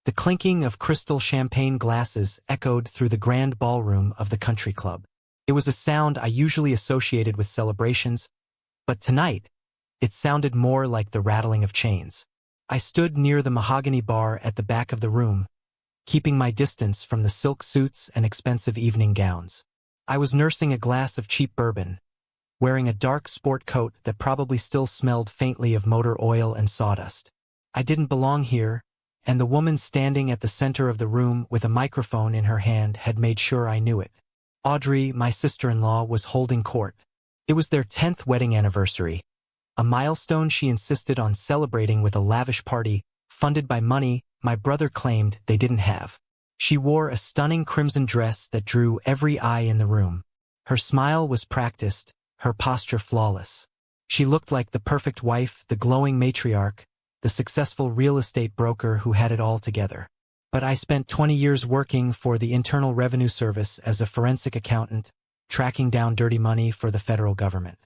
The clinking of crystal champagne glasses echoed through the grand ballroom of the country club. It was a sound I usually associated with celebrations, but tonight, it sounded more like the rattling of chains. I stood near the mahogany bar at the back of the room, keeping my distance from the silk suits and expensive evening gowns. I was nursing a glass of cheap bourbon, wearing a dark sport coat that probably still smelled faintly of motor oil and sawdust. I didn't belong here, and the woman standing at the center of the room with a microphone in her hand had made sure I knew it. Audrey, my sister-in-law, was holding court. It was their 10th wedding anniversary, a milestone she insisted on celebrating with a lavish party funded by money my brother claimed they didn't have. She wore a stunning crimson dress that drew every eye in the room. Her smile was practiced, her posture flawless. She looked like the perfect wife, the glowing matriarch, the successful real estate broker who had it all together. But I spent 20 years working for the Internal Revenue Service as a forensic accountant, tracking down dirty money for the federal government.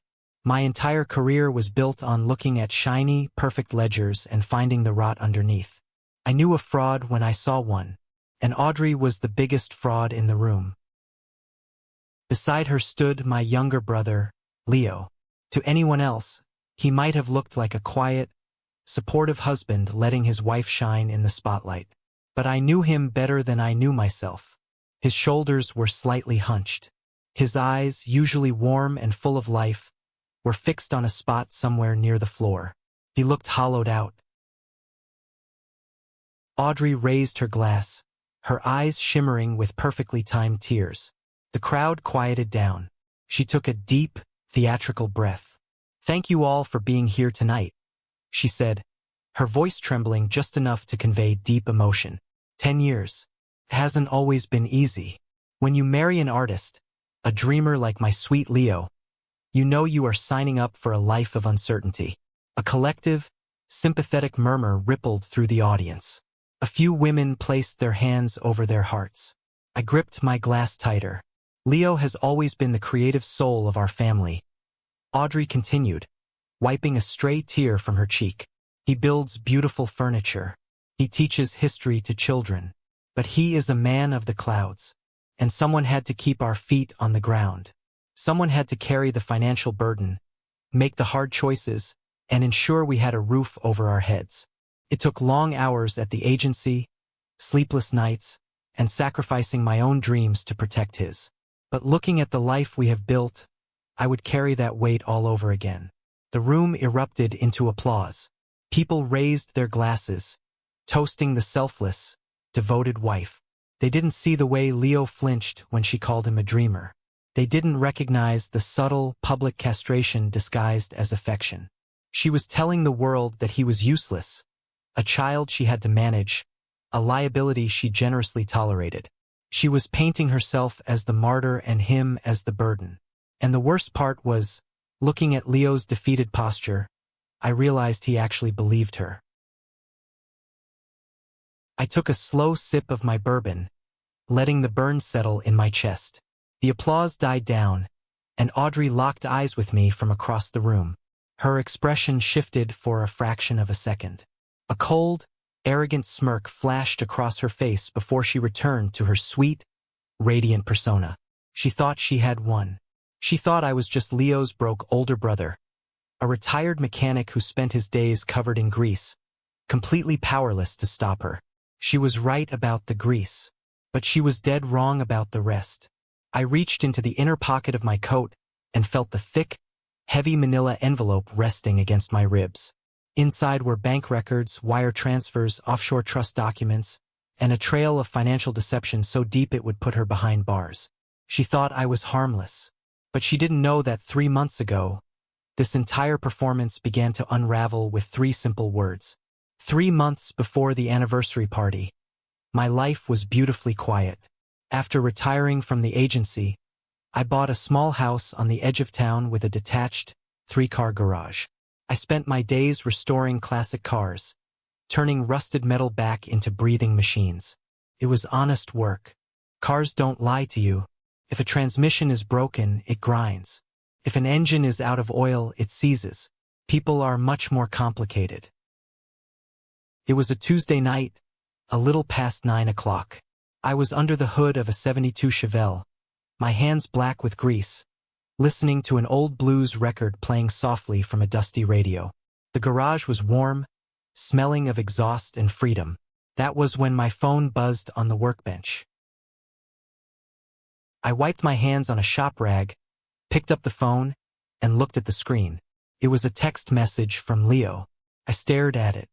My entire career was built on looking at shiny, perfect ledgers and finding the rot underneath. I knew a fraud when I saw one, and Audrey was the biggest fraud in the room. Beside her stood my younger brother, Leo. To anyone else, he might have looked like a quiet, supportive husband letting his wife shine in the spotlight. But I knew him better than I knew myself. His shoulders were slightly hunched. His eyes, usually warm and full of life, were fixed on a spot somewhere near the floor. He looked hollowed out. Audrey raised her glass, her eyes shimmering with perfectly timed tears. The crowd quieted down. She took a deep, theatrical breath. "Thank you all for being here tonight," she said, her voice trembling just enough to convey deep emotion. 10 years. It hasn't always been easy. When you marry an artist, a dreamer like my sweet Leo, you know you are signing up for a life of uncertainty. A collective, sympathetic murmur rippled through the audience. A few women placed their hands over their hearts. I gripped my glass tighter. "Leo has always been the creative soul of our family," Audrey continued, wiping a stray tear from her cheek. "He builds beautiful furniture. He teaches history to children. But he is a man of the clouds. And someone had to keep our feet on the ground. Someone had to carry the financial burden, make the hard choices, and ensure we had a roof over our heads. It took long hours at the agency, sleepless nights, and sacrificing my own dreams to protect his. But looking at the life we have built, I would carry that weight all over again." The room erupted into applause. People raised their glasses, toasting the selfless, devoted wife. They didn't see the way Leo flinched when she called him a dreamer. They didn't recognize the subtle, public castration disguised as affection. She was telling the world that he was useless, a child she had to manage, a liability she generously tolerated. She was painting herself as the martyr and him as the burden. And the worst part was, looking at Leo's defeated posture, I realized he actually believed her. I took a slow sip of my bourbon, letting the burn settle in my chest. The applause died down, and Audrey locked eyes with me from across the room. Her expression shifted for a fraction of a second. A cold, arrogant smirk flashed across her face before she returned to her sweet, radiant persona. She thought she had won. She thought I was just Leo's broke older brother, a retired mechanic who spent his days covered in grease, completely powerless to stop her. She was right about the grease, but she was dead wrong about the rest. I reached into the inner pocket of my coat and felt the thick, heavy manila envelope resting against my ribs. Inside were bank records, wire transfers, offshore trust documents, and a trail of financial deception so deep it would put her behind bars. She thought I was harmless, but she didn't know that 3 months ago, this entire performance began to unravel with 3 simple words. 3 months before the anniversary party, my life was beautifully quiet. After retiring from the agency, I bought a small house on the edge of town with a detached, 3-car garage. I spent my days restoring classic cars, turning rusted metal back into breathing machines. It was honest work. Cars don't lie to you. If a transmission is broken, it grinds. If an engine is out of oil, it seizes. People are much more complicated. It was a Tuesday night, a little past 9 o'clock. I was under the hood of a '72 Chevelle, my hands black with grease, listening to an old blues record playing softly from a dusty radio. The garage was warm, smelling of exhaust and freedom. That was when my phone buzzed on the workbench. I wiped my hands on a shop rag, picked up the phone, and looked at the screen. It was a text message from Leo. I stared at it.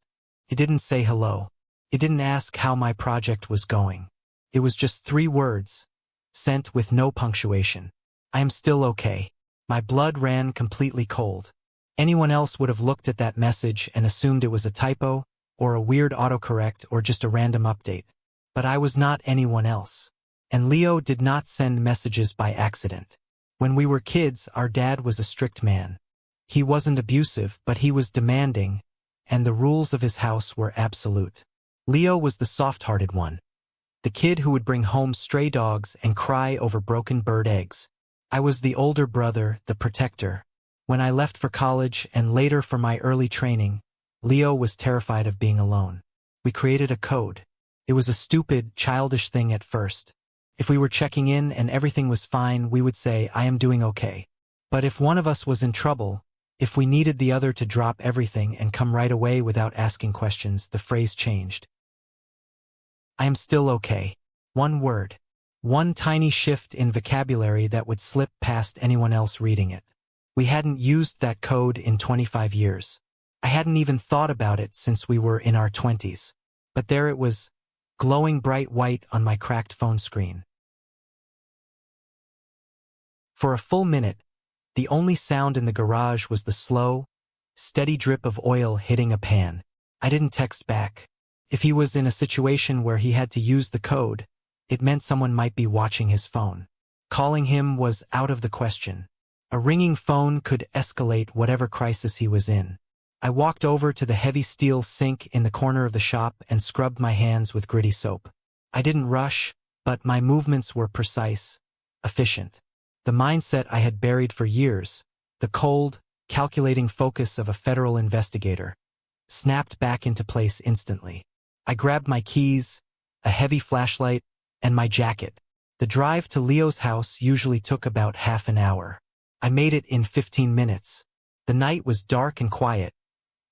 It didn't say hello. It didn't ask how my project was going. It was just 3 words, sent with no punctuation. I am still okay. My blood ran completely cold. Anyone else would have looked at that message and assumed it was a typo, or a weird autocorrect, or just a random update. But I was not anyone else. And Leo did not send messages by accident. When we were kids, our dad was a strict man. He wasn't abusive, but he was demanding, and the rules of his house were absolute. Leo was the soft-hearted one, the kid who would bring home stray dogs and cry over broken bird eggs. I was the older brother, the protector. When I left for college and later for my early training, Leo was terrified of being alone. We created a code. It was a stupid, childish thing at first. If we were checking in and everything was fine, we would say, "I am doing okay." But if one of us was in trouble, if we needed the other to drop everything and come right away without asking questions, the phrase changed. I am still okay. One word. One tiny shift in vocabulary that would slip past anyone else reading it. We hadn't used that code in 25 years. I hadn't even thought about it since we were in our 20s. But there it was, glowing bright white on my cracked phone screen. For a full minute, the only sound in the garage was the slow, steady drip of oil hitting a pan. I didn't text back. If he was in a situation where he had to use the code, it meant someone might be watching his phone. Calling him was out of the question. A ringing phone could escalate whatever crisis he was in. I walked over to the heavy steel sink in the corner of the shop and scrubbed my hands with gritty soap. I didn't rush, but my movements were precise, efficient. The mindset I had buried for years, the cold, calculating focus of a federal investigator, snapped back into place instantly. I grabbed my keys, a heavy flashlight, and my jacket. The drive to Leo's house usually took about half an hour. I made it in 15 minutes. The night was dark and quiet,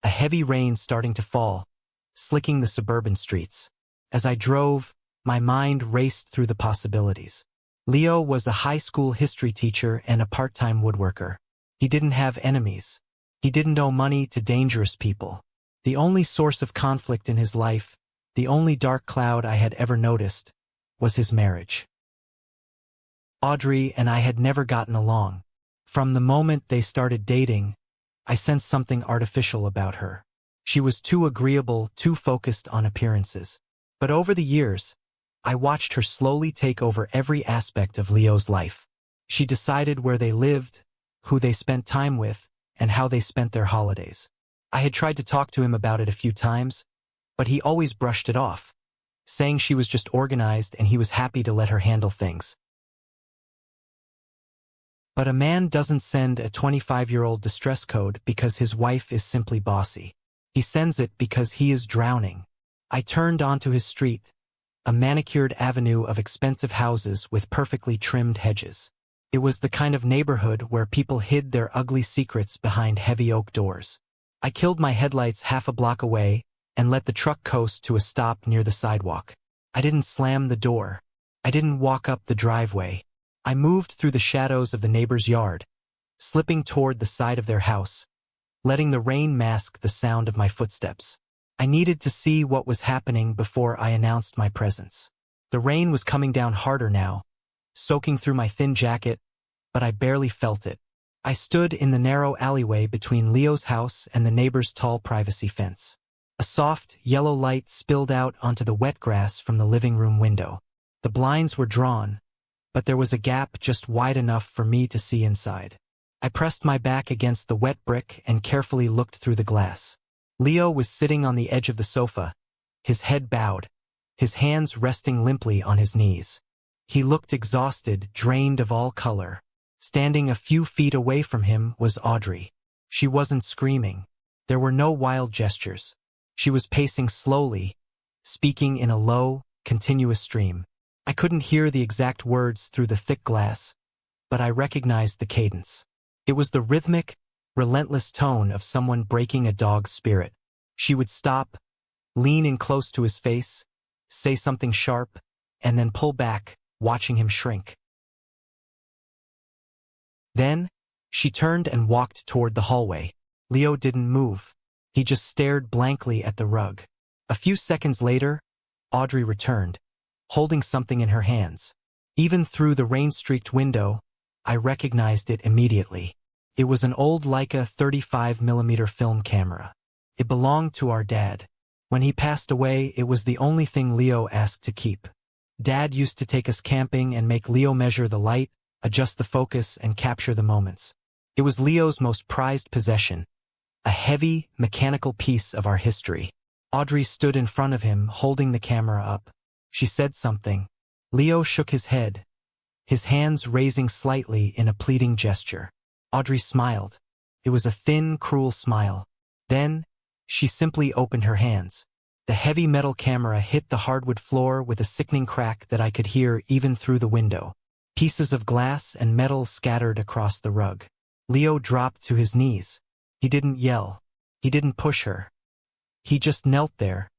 a heavy rain starting to fall, slicking the suburban streets. As I drove, my mind raced through the possibilities. Leo was a high school history teacher and a part-time woodworker. He didn't have enemies. He didn't owe money to dangerous people. The only source of conflict in his life, the only dark cloud I had ever noticed, was his marriage. Audrey and I had never gotten along. From the moment they started dating, I sensed something artificial about her. She was too agreeable, too focused on appearances. But over the years, I watched her slowly take over every aspect of Leo's life. She decided where they lived, who they spent time with, and how they spent their holidays. I had tried to talk to him about it a few times, but he always brushed it off, saying she was just organized and he was happy to let her handle things. But a man doesn't send a 25-year-old distress code because his wife is simply bossy. He sends it because he is drowning. I turned onto his street, a manicured avenue of expensive houses with perfectly trimmed hedges. It was the kind of neighborhood where people hid their ugly secrets behind heavy oak doors. I killed my headlights half a block away and let the truck coast to a stop near the sidewalk. I didn't slam the door. I didn't walk up the driveway. I moved through the shadows of the neighbor's yard, slipping toward the side of their house, letting the rain mask the sound of my footsteps. I needed to see what was happening before I announced my presence. The rain was coming down harder now, soaking through my thin jacket, but I barely felt it. I stood in the narrow alleyway between Leo's house and the neighbor's tall privacy fence. A soft, yellow light spilled out onto the wet grass from the living room window. The blinds were drawn, but there was a gap just wide enough for me to see inside. I pressed my back against the wet brick and carefully looked through the glass. Leo was sitting on the edge of the sofa, his head bowed, his hands resting limply on his knees. He looked exhausted, drained of all color. Standing a few feet away from him was Audrey. She wasn't screaming. There were no wild gestures. She was pacing slowly, speaking in a low, continuous stream. I couldn't hear the exact words through the thick glass, but I recognized the cadence. It was the rhythmic, relentless tone of someone breaking a dog's spirit. She would stop, lean in close to his face, say something sharp, and then pull back, watching him shrink. Then, she turned and walked toward the hallway. Leo didn't move. He just stared blankly at the rug. A few seconds later, Audrey returned, holding something in her hands. Even through the rain-streaked window, I recognized it immediately. It was an old Leica 35mm film camera. It belonged to our dad. When he passed away, it was the only thing Leo asked to keep. Dad used to take us camping and make Leo measure the light, adjust the focus, and capture the moments. It was Leo's most prized possession, a heavy, mechanical piece of our history. Audrey stood in front of him, holding the camera up. She said something. Leo shook his head, his hands raising slightly in a pleading gesture. Audrey smiled. It was a thin, cruel smile. Then, she simply opened her hands. The heavy metal camera hit the hardwood floor with a sickening crack that I could hear even through the window. Pieces of glass and metal scattered across the rug. Leo dropped to his knees. He didn't yell. He didn't push her. He just knelt there,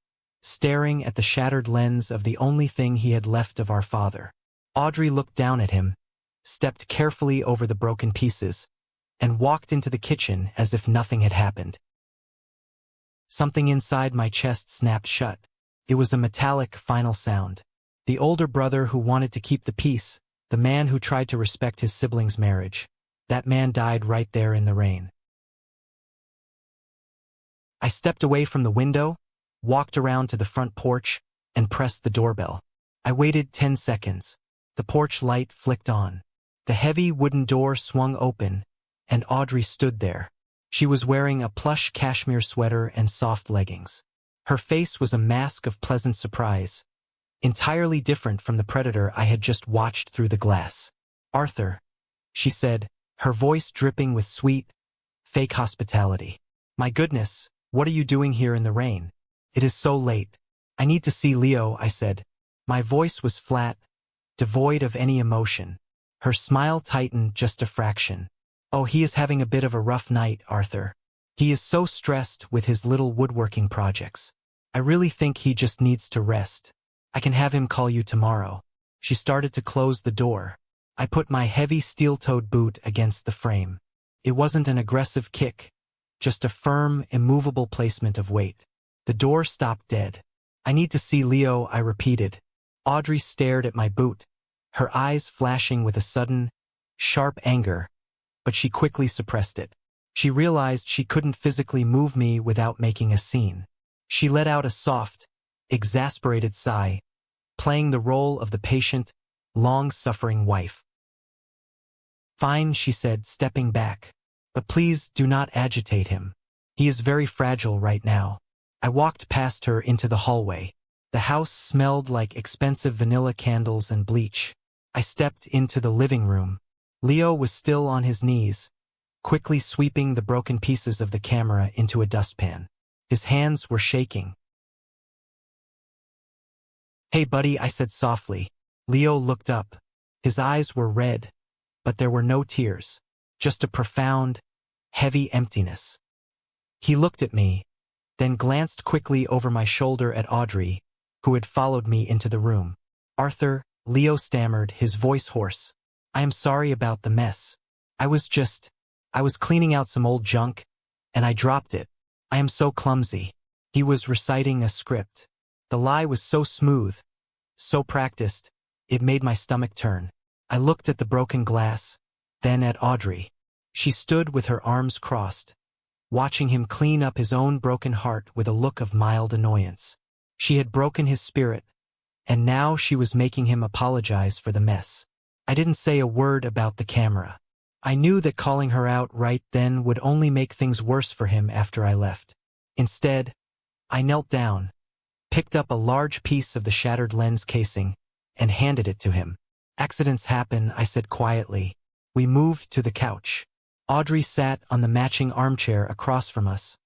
staring at the shattered lens of the only thing he had left of our father. Audrey looked down at him, stepped carefully over the broken pieces, and walked into the kitchen as if nothing had happened. Something inside my chest snapped shut. It was a metallic, final sound. The older brother who wanted to keep the peace, the man who tried to respect his sibling's marriage. That man died right there in the rain. I stepped away from the window, walked around to the front porch, and pressed the doorbell. I waited 10 seconds. The porch light flicked on. The heavy wooden door swung open, and Audrey stood there. She was wearing a plush cashmere sweater and soft leggings. Her face was a mask of pleasant surprise, entirely different from the predator I had just watched through the glass. "Arthur," she said, her voice dripping with sweet, fake hospitality. "My goodness, what are you doing here in the rain? It is so late." "I need to see Leo," I said. My voice was flat, devoid of any emotion. Her smile tightened just a fraction. "Oh, he is having a bit of a rough night, Arthur. He is so stressed with his little woodworking projects. I really think he just needs to rest. I can have him call you tomorrow." She started to close the door. I put my heavy steel-toed boot against the frame. It wasn't an aggressive kick, just a firm, immovable placement of weight. The door stopped dead. "I need to see Leo," I repeated. Audrey stared at my boot, her eyes flashing with a sudden, sharp anger, but she quickly suppressed it. She realized she couldn't physically move me without making a scene. She let out a soft, exasperated sigh, playing the role of the patient, long-suffering wife. "Fine," she said, stepping back. "But please do not agitate him. He is very fragile right now." I walked past her into the hallway. The house smelled like expensive vanilla candles and bleach. I stepped into the living room. Leo was still on his knees, quickly sweeping the broken pieces of the camera into a dustpan. His hands were shaking. "Hey, buddy," I said softly. Leo looked up. His eyes were red, but there were no tears, just a profound, heavy emptiness. He looked at me, then glanced quickly over my shoulder at Audrey, who had followed me into the room. "Arthur," Leo stammered, his voice hoarse. "I am sorry about the mess. I was cleaning out some old junk, and I dropped it. I am so clumsy." He was reciting a script. The lie was so smooth, so practiced, it made my stomach turn. I looked at the broken glass, then at Audrey. She stood with her arms crossed, watching him clean up his own broken heart with a look of mild annoyance. She had broken his spirit, and now she was making him apologize for the mess. I didn't say a word about the camera. I knew that calling her out right then would only make things worse for him after I left. Instead, I knelt down, picked up a large piece of the shattered lens casing, and handed it to him. "Accidents happen," I said quietly. We moved to the couch. Audrey sat on the matching armchair across from us,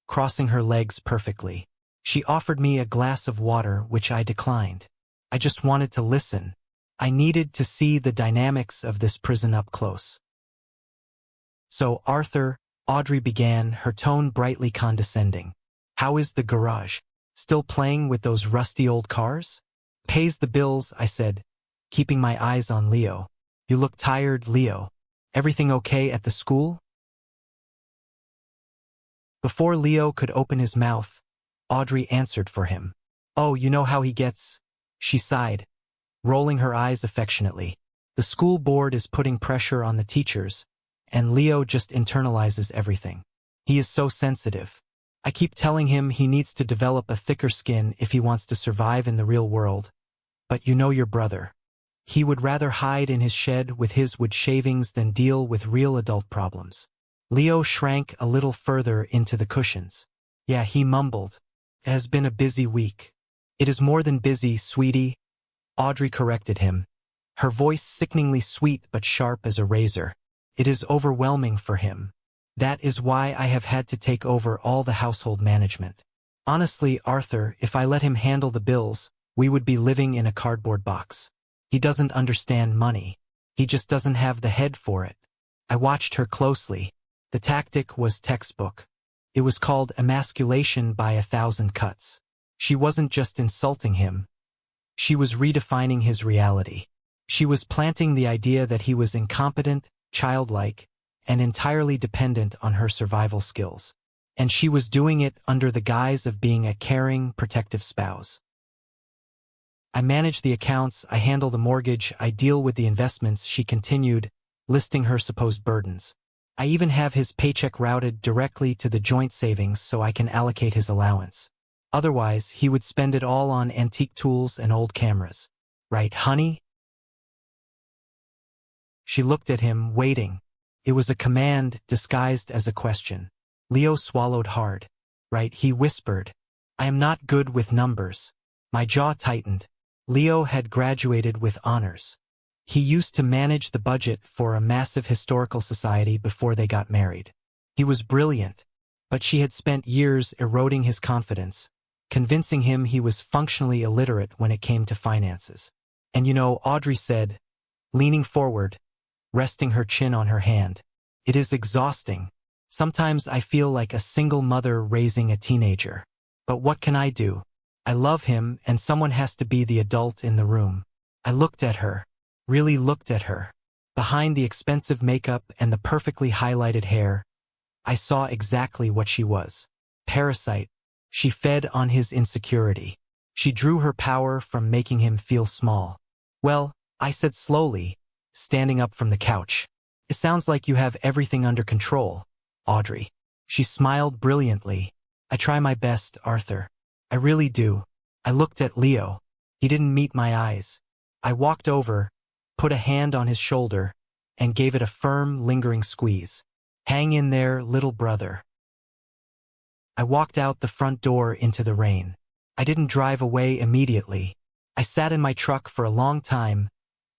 crossing her legs perfectly. She offered me a glass of water, which I declined. I just wanted to listen. I needed to see the dynamics of this prison up close. "So, Arthur," Audrey began, her tone brightly condescending. "How is the garage? Still playing with those rusty old cars?" "Pays the bills," I said, keeping my eyes on Leo. "You look tired, Leo. Everything okay at the school?" Before Leo could open his mouth, Audrey answered for him. "Oh, you know how he gets," she sighed, rolling her eyes affectionately. "The school board is putting pressure on the teachers, and Leo just internalizes everything. He is so sensitive. I keep telling him he needs to develop a thicker skin if he wants to survive in the real world. But you know your brother. He would rather hide in his shed with his wood shavings than deal with real adult problems." Leo shrank a little further into the cushions. "Yeah," he mumbled. "It has been a busy week." "It is more than busy, sweetie," Audrey corrected him, her voice sickeningly sweet but sharp as a razor. "It is overwhelming for him. That is why I have had to take over all the household management. Honestly, Arthur, if I let him handle the bills, we would be living in a cardboard box. He doesn't understand money. He just doesn't have the head for it." I watched her closely. The tactic was textbook. It was called emasculation by 1,000 cuts. She wasn't just insulting him. She was redefining his reality. She was planting the idea that he was incompetent, childlike, and entirely dependent on her survival skills. And she was doing it under the guise of being a caring, protective spouse. "I manage the accounts, I handle the mortgage, I deal with the investments," she continued, listing her supposed burdens. "I even have his paycheck routed directly to the joint savings so I can allocate his allowance. Otherwise, he would spend it all on antique tools and old cameras. Right, honey?" She looked at him, waiting. It was a command disguised as a question. Leo swallowed hard. "Right," he whispered. "I am not good with numbers." My jaw tightened. Leo had graduated with honors. He used to manage the budget for a massive historical society before they got married. He was brilliant, but she had spent years eroding his confidence, convincing him he was functionally illiterate when it came to finances. "And you know," Audrey said, leaning forward, resting her chin on her hand, "it is exhausting. Sometimes I feel like a single mother raising a teenager. But what can I do? I love him, and someone has to be the adult in the room." I looked at her, really looked at her. Behind the expensive makeup and the perfectly highlighted hair, I saw exactly what she was. Parasite. She fed on his insecurity. She drew her power from making him feel small. "Well," I said slowly, standing up from the couch, "it sounds like you have everything under control, Audrey." She smiled brilliantly. "I try my best, Arthur. I really do." I looked at Leo. He didn't meet my eyes. I walked over, put a hand on his shoulder, and gave it a firm, lingering squeeze. "Hang in there, little brother." I walked out the front door into the rain. I didn't drive away immediately. I sat in my truck for a long time,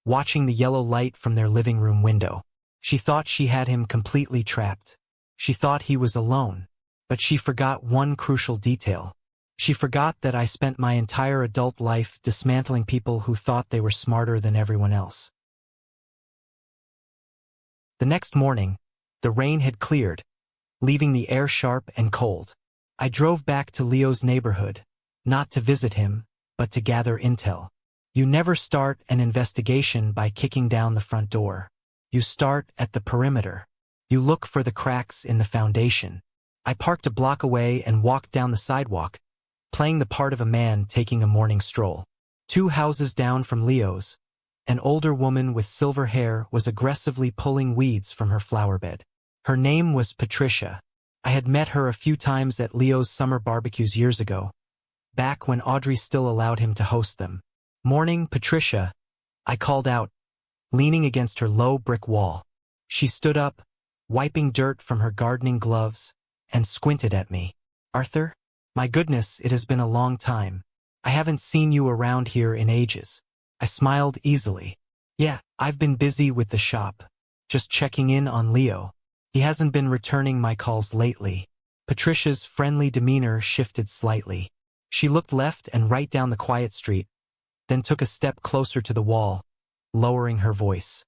watching the yellow light from their living room window. She thought she had him completely trapped. She thought he was alone. But she forgot one crucial detail. She forgot that I spent my entire adult life dismantling people who thought they were smarter than everyone else. The next morning, the rain had cleared, leaving the air sharp and cold. I drove back to Leo's neighborhood, not to visit him, but to gather intel. You never start an investigation by kicking down the front door. You start at the perimeter. You look for the cracks in the foundation. I parked a block away and walked down the sidewalk, playing the part of a man taking a morning stroll. 2 houses down from Leo's, an older woman with silver hair was aggressively pulling weeds from her flower bed. Her name was Patricia. I had met her a few times at Leo's summer barbecues years ago, back when Audrey still allowed him to host them. "Morning, Patricia," I called out, leaning against her low brick wall. She stood up, wiping dirt from her gardening gloves, and squinted at me. "Arthur? My goodness, it has been a long time. I haven't seen you around here in ages." I smiled easily. "Yeah, I've been busy with the shop. Just checking in on Leo. He hasn't been returning my calls lately." Patricia's friendly demeanor shifted slightly. She looked left and right down the quiet street, then took a step closer to the wall, lowering her voice.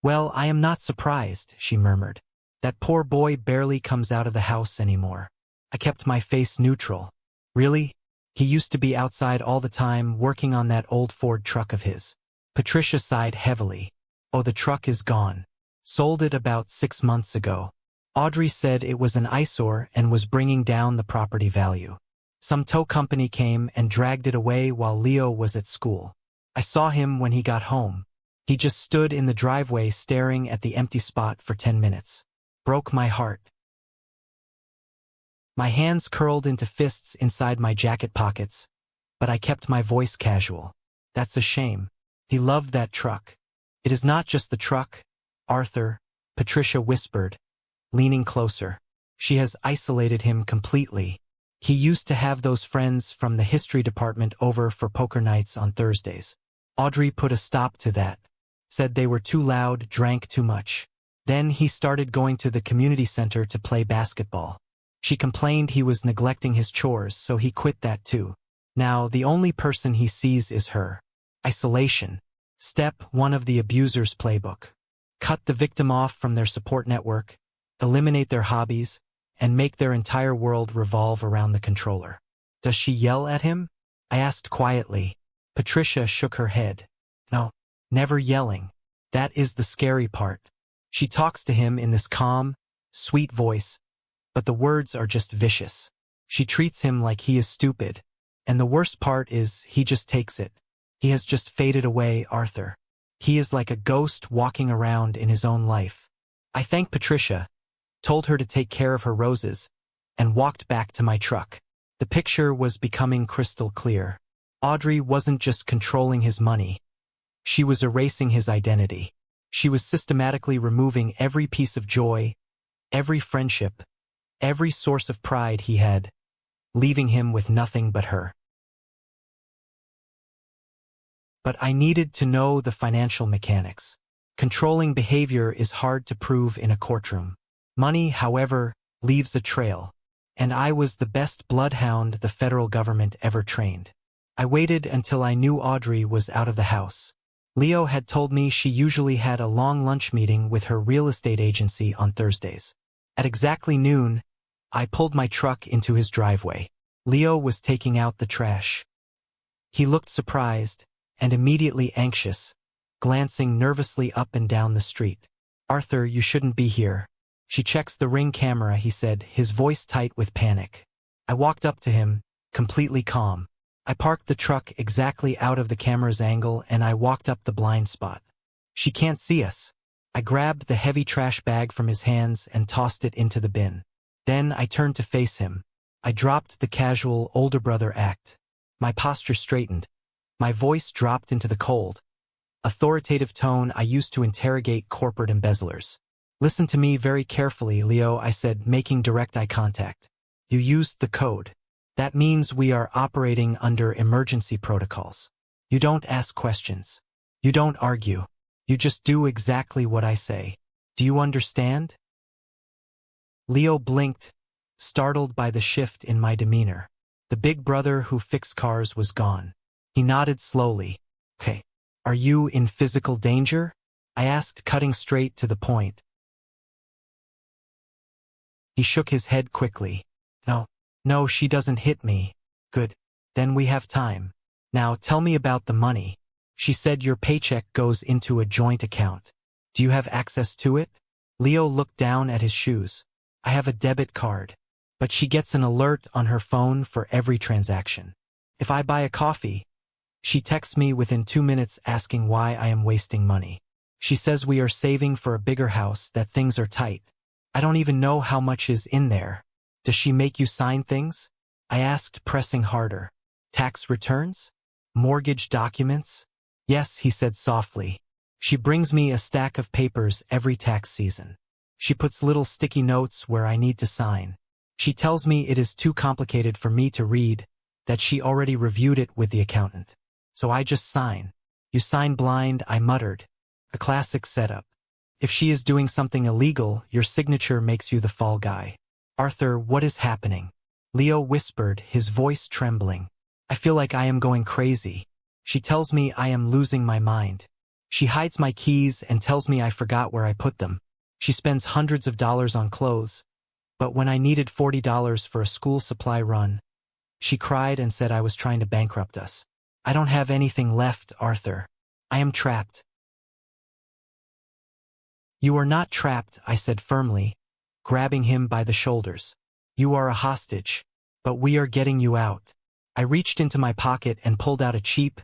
"Well, I am not surprised," she murmured. "That poor boy barely comes out of the house anymore." I kept my face neutral. "Really? He used to be outside all the time working on that old Ford truck of his." Patricia sighed heavily. "Oh, the truck is gone. Sold it about 6 months ago. Audrey said it was an eyesore and was bringing down the property value. Some tow company came and dragged it away while Leo was at school. I saw him when he got home. He just stood in the driveway staring at the empty spot for 10 minutes. Broke my heart." My hands curled into fists inside my jacket pockets, but I kept my voice casual. "That's a shame. He loved that truck." "It is not just the truck, Arthur," Patricia whispered, leaning closer. "She has isolated him completely. He used to have those friends from the history department over for poker nights on Thursdays. Audrey put a stop to that. Said they were too loud, drank too much. Then he started going to the community center to play basketball. She complained he was neglecting his chores, so he quit that too. Now the only person he sees is her. Isolation. Step 1 of the abuser's playbook. Cut the victim off from their support network, eliminate their hobbies, and make their entire world revolve around the controller." "Does she yell at him?" I asked quietly. Patricia shook her head. "No, never yelling. That is the scary part. She talks to him in this calm, sweet voice, but the words are just vicious. She treats him like he is stupid, and the worst part is he just takes it. He has just faded away, Arthur. He is like a ghost walking around in his own life." I thanked Patricia, told her to take care of her roses, and walked back to my truck. The picture was becoming crystal clear. Audrey wasn't just controlling his money. She was erasing his identity. She was systematically removing every piece of joy, every friendship, every source of pride he had, leaving him with nothing but her. But I needed to know the financial mechanics. Controlling behavior is hard to prove in a courtroom. Money, however, leaves a trail, and I was the best bloodhound the federal government ever trained. I waited until I knew Audrey was out of the house. Leo had told me she usually had a long lunch meeting with her real estate agency on Thursdays. At exactly noon, I pulled my truck into his driveway. Leo was taking out the trash. He looked surprised and immediately anxious, glancing nervously up and down the street. "Arthur, you shouldn't be here. She checks the Ring camera," he said, his voice tight with panic. I walked up to him, completely calm. I parked the truck exactly out of the camera's angle and I walked up the blind spot. "She can't see us." I grabbed the heavy trash bag from his hands and tossed it into the bin. Then I turned to face him. I dropped the casual older brother act. My posture straightened. My voice dropped into the cold, authoritative tone I used to interrogate corporate embezzlers. "Listen to me very carefully, Leo," I said, making direct eye contact. "You used the code. That means we are operating under emergency protocols. You don't ask questions. You don't argue. You just do exactly what I say. Do you understand?" Leo blinked, startled by the shift in my demeanor. The big brother who fixed cars was gone. He nodded slowly. "Okay. Are you in physical danger?" I asked, cutting straight to the point. He shook his head quickly. No, she doesn't hit me." "Good. Then we have time. Now tell me about the money. She said your paycheck goes into a joint account. Do you have access to it?" Leo looked down at his shoes. "I have a debit card, but she gets an alert on her phone for every transaction. If I buy a coffee, she texts me within 2 minutes asking why I am wasting money. She says we are saving for a bigger house, that things are tight. I don't even know how much is in there. Does she make you sign things?" I asked, pressing harder. "Tax returns? Mortgage documents?" "Yes," he said softly. "She brings me a stack of papers every tax season. She puts little sticky notes where I need to sign. She tells me it is too complicated for me to read, that she already reviewed it with the accountant. So I just sign." "You sign blind," I muttered. A classic setup. If she is doing something illegal, your signature makes you the fall guy. "Arthur, what is happening?" Leo whispered, his voice trembling. I feel like I am going crazy. She tells me I am losing my mind. She hides my keys and tells me I forgot where I put them. She spends hundreds of dollars on clothes. But when I needed $40 for a school supply run, she cried and said I was trying to bankrupt us. I don't have anything left, Arthur. I am trapped. You are not trapped, I said firmly, grabbing him by the shoulders. You are a hostage, but we are getting you out. I reached into my pocket and pulled out a cheap,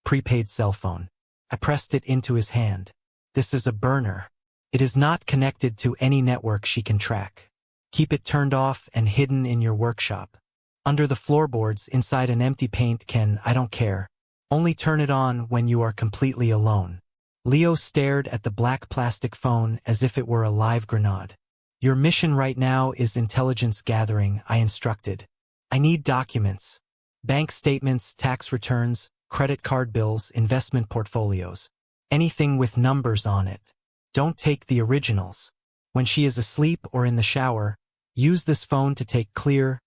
prepaid cell phone. I pressed it into his hand. This is a burner. It is not connected to any network she can track. Keep it turned off and hidden in your workshop. Under the floorboards, inside an empty paint can, I don't care. Only turn it on when you are completely alone. Leo stared at the black plastic phone as if it were a live grenade. Your mission right now is intelligence gathering, I instructed. I need documents. Bank statements, tax returns, credit card bills, investment portfolios. Anything with numbers on it. Don't take the originals. When she is asleep or in the shower, use this phone to take clear,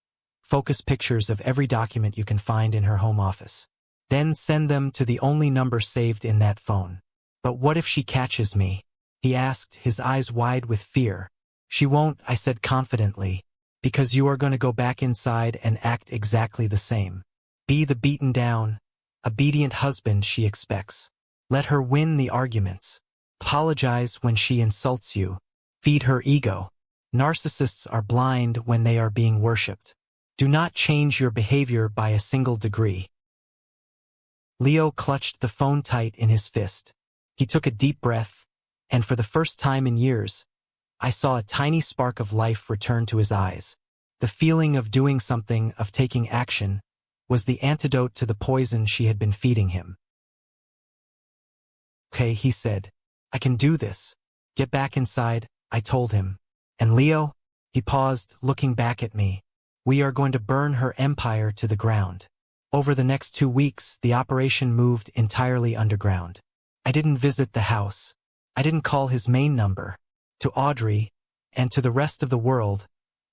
focused pictures of every document you can find in her home office. Then send them to the only number saved in that phone. But what if she catches me? He asked, his eyes wide with fear. She won't, I said confidently, because you are going to go back inside and act exactly the same. Be the beaten down, obedient husband she expects. Let her win the arguments. Apologize when she insults you. Feed her ego. Narcissists are blind when they are being worshipped. Do not change your behavior by a single degree. Leo clutched the phone tight in his fist. He took a deep breath, and for the first time in years, I saw a tiny spark of life return to his eyes. The feeling of doing something, of taking action, was the antidote to the poison she had been feeding him. Okay, he said. I can do this. Get back inside, I told him. And Leo? He paused, looking back at me. We are going to burn her empire to the ground. Over the next 2 weeks, the operation moved entirely underground. I didn't visit the house. I didn't call his main number. To Audrey, and to the rest of the world,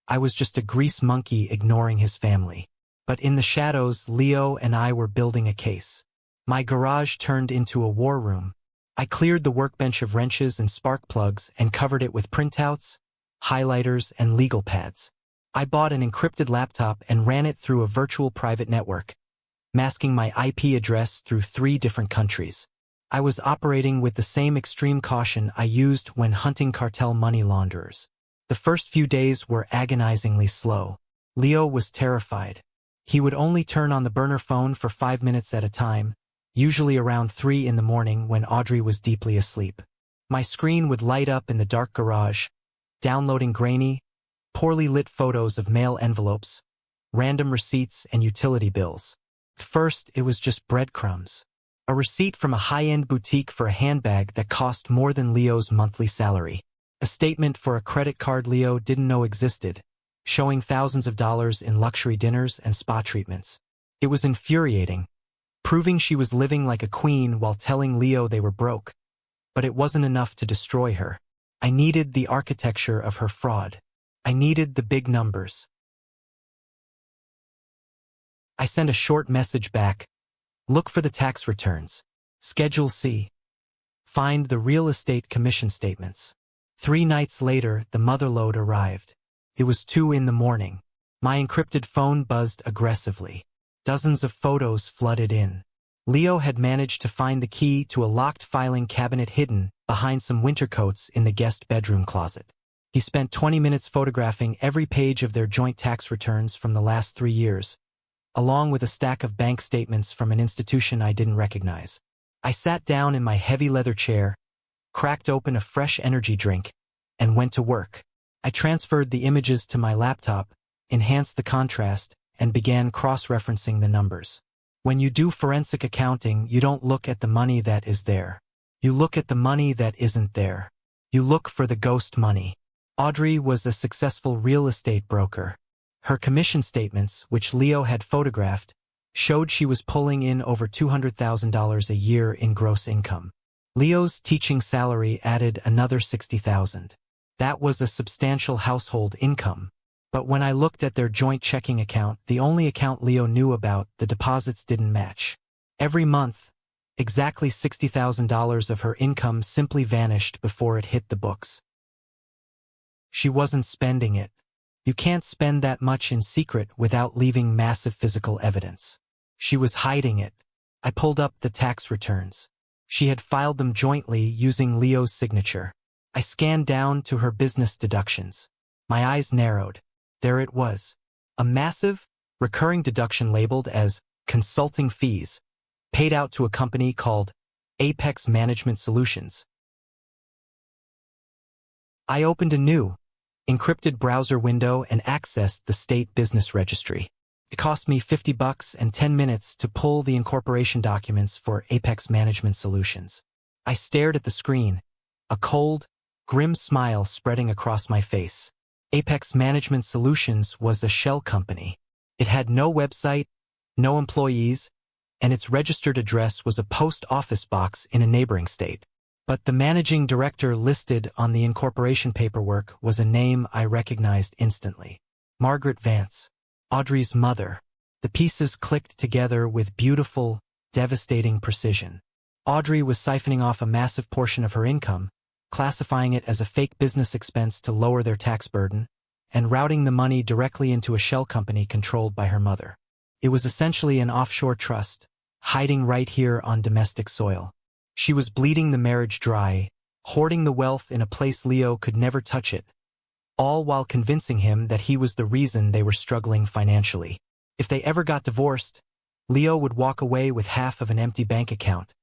I was just a grease monkey ignoring his family. But in the shadows, Leo and I were building a case. My garage turned into a war room. I cleared the workbench of wrenches and spark plugs and covered it with printouts, highlighters, and legal pads. I bought an encrypted laptop and ran it through a virtual private network, masking my IP address through 3 different countries. I was operating with the same extreme caution I used when hunting cartel money launderers. The first few days were agonizingly slow. Leo was terrified. He would only turn on the burner phone for 5 minutes at a time, usually around 3 in the morning when Audrey was deeply asleep. My screen would light up in the dark garage, downloading grainy, poorly lit photos of mail envelopes, random receipts, and utility bills. At first, it was just breadcrumbs. A receipt from a high-end boutique for a handbag that cost more than Leo's monthly salary. A statement for a credit card Leo didn't know existed, showing thousands of dollars in luxury dinners and spa treatments. It was infuriating, proving she was living like a queen while telling Leo they were broke. But it wasn't enough to destroy her. I needed the architecture of her fraud. I needed the big numbers. I sent a short message back. Look for the tax returns. Schedule C. Find the real estate commission statements. 3 nights later, the motherlode arrived. It was 2 in the morning. My encrypted phone buzzed aggressively. Dozens of photos flooded in. Leo had managed to find the key to a locked filing cabinet hidden behind some winter coats in the guest bedroom closet. He spent 20 minutes photographing every page of their joint tax returns from the last 3 years, along with a stack of bank statements from an institution I didn't recognize. I sat down in my heavy leather chair, cracked open a fresh energy drink, and went to work. I transferred the images to my laptop, enhanced the contrast, and began cross-referencing the numbers. When you do forensic accounting, you don't look at the money that is there. You look at the money that isn't there. You look for the ghost money. Audrey was a successful real estate broker. Her commission statements, which Leo had photographed, showed she was pulling in over $200,000 a year in gross income. Leo's teaching salary added another $60,000. That was a substantial household income. But when I looked at their joint checking account, the only account Leo knew about, the deposits didn't match. Every month, exactly $60,000 of her income simply vanished before it hit the books. She wasn't spending it. You can't spend that much in secret without leaving massive physical evidence. She was hiding it. I pulled up the tax returns. She had filed them jointly using Leo's signature. I scanned down to her business deductions. My eyes narrowed. There it was. A massive, recurring deduction labeled as consulting fees, paid out to a company called Apex Management Solutions. I opened a new, encrypted browser window and accessed the state business registry. It cost me $50 and 10 minutes to pull the incorporation documents for Apex Management Solutions. I stared at the screen, a cold, grim smile spreading across my face. Apex Management Solutions was a shell company. It had no website, no employees, and its registered address was a post office box in a neighboring state. But the managing director listed on the incorporation paperwork was a name I recognized instantly. Margaret Vance, Audrey's mother. The pieces clicked together with beautiful, devastating precision. Audrey was siphoning off a massive portion of her income, classifying it as a fake business expense to lower their tax burden, and routing the money directly into a shell company controlled by her mother. It was essentially an offshore trust, hiding right here on domestic soil. She was bleeding the marriage dry, hoarding the wealth in a place Leo could never touch it, all while convincing him that he was the reason they were struggling financially. If they ever got divorced, Leo would walk away with half of an empty bank account,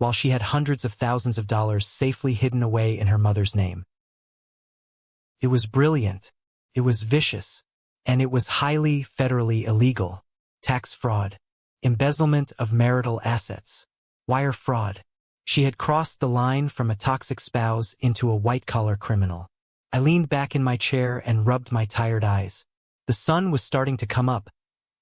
while she had hundreds of thousands of dollars safely hidden away in her mother's name. It was brilliant, it was vicious, and it was highly federally illegal. Tax fraud, embezzlement of marital assets, wire fraud. She had crossed the line from a toxic spouse into a white-collar criminal. I leaned back in my chair and rubbed my tired eyes. The sun was starting to come up,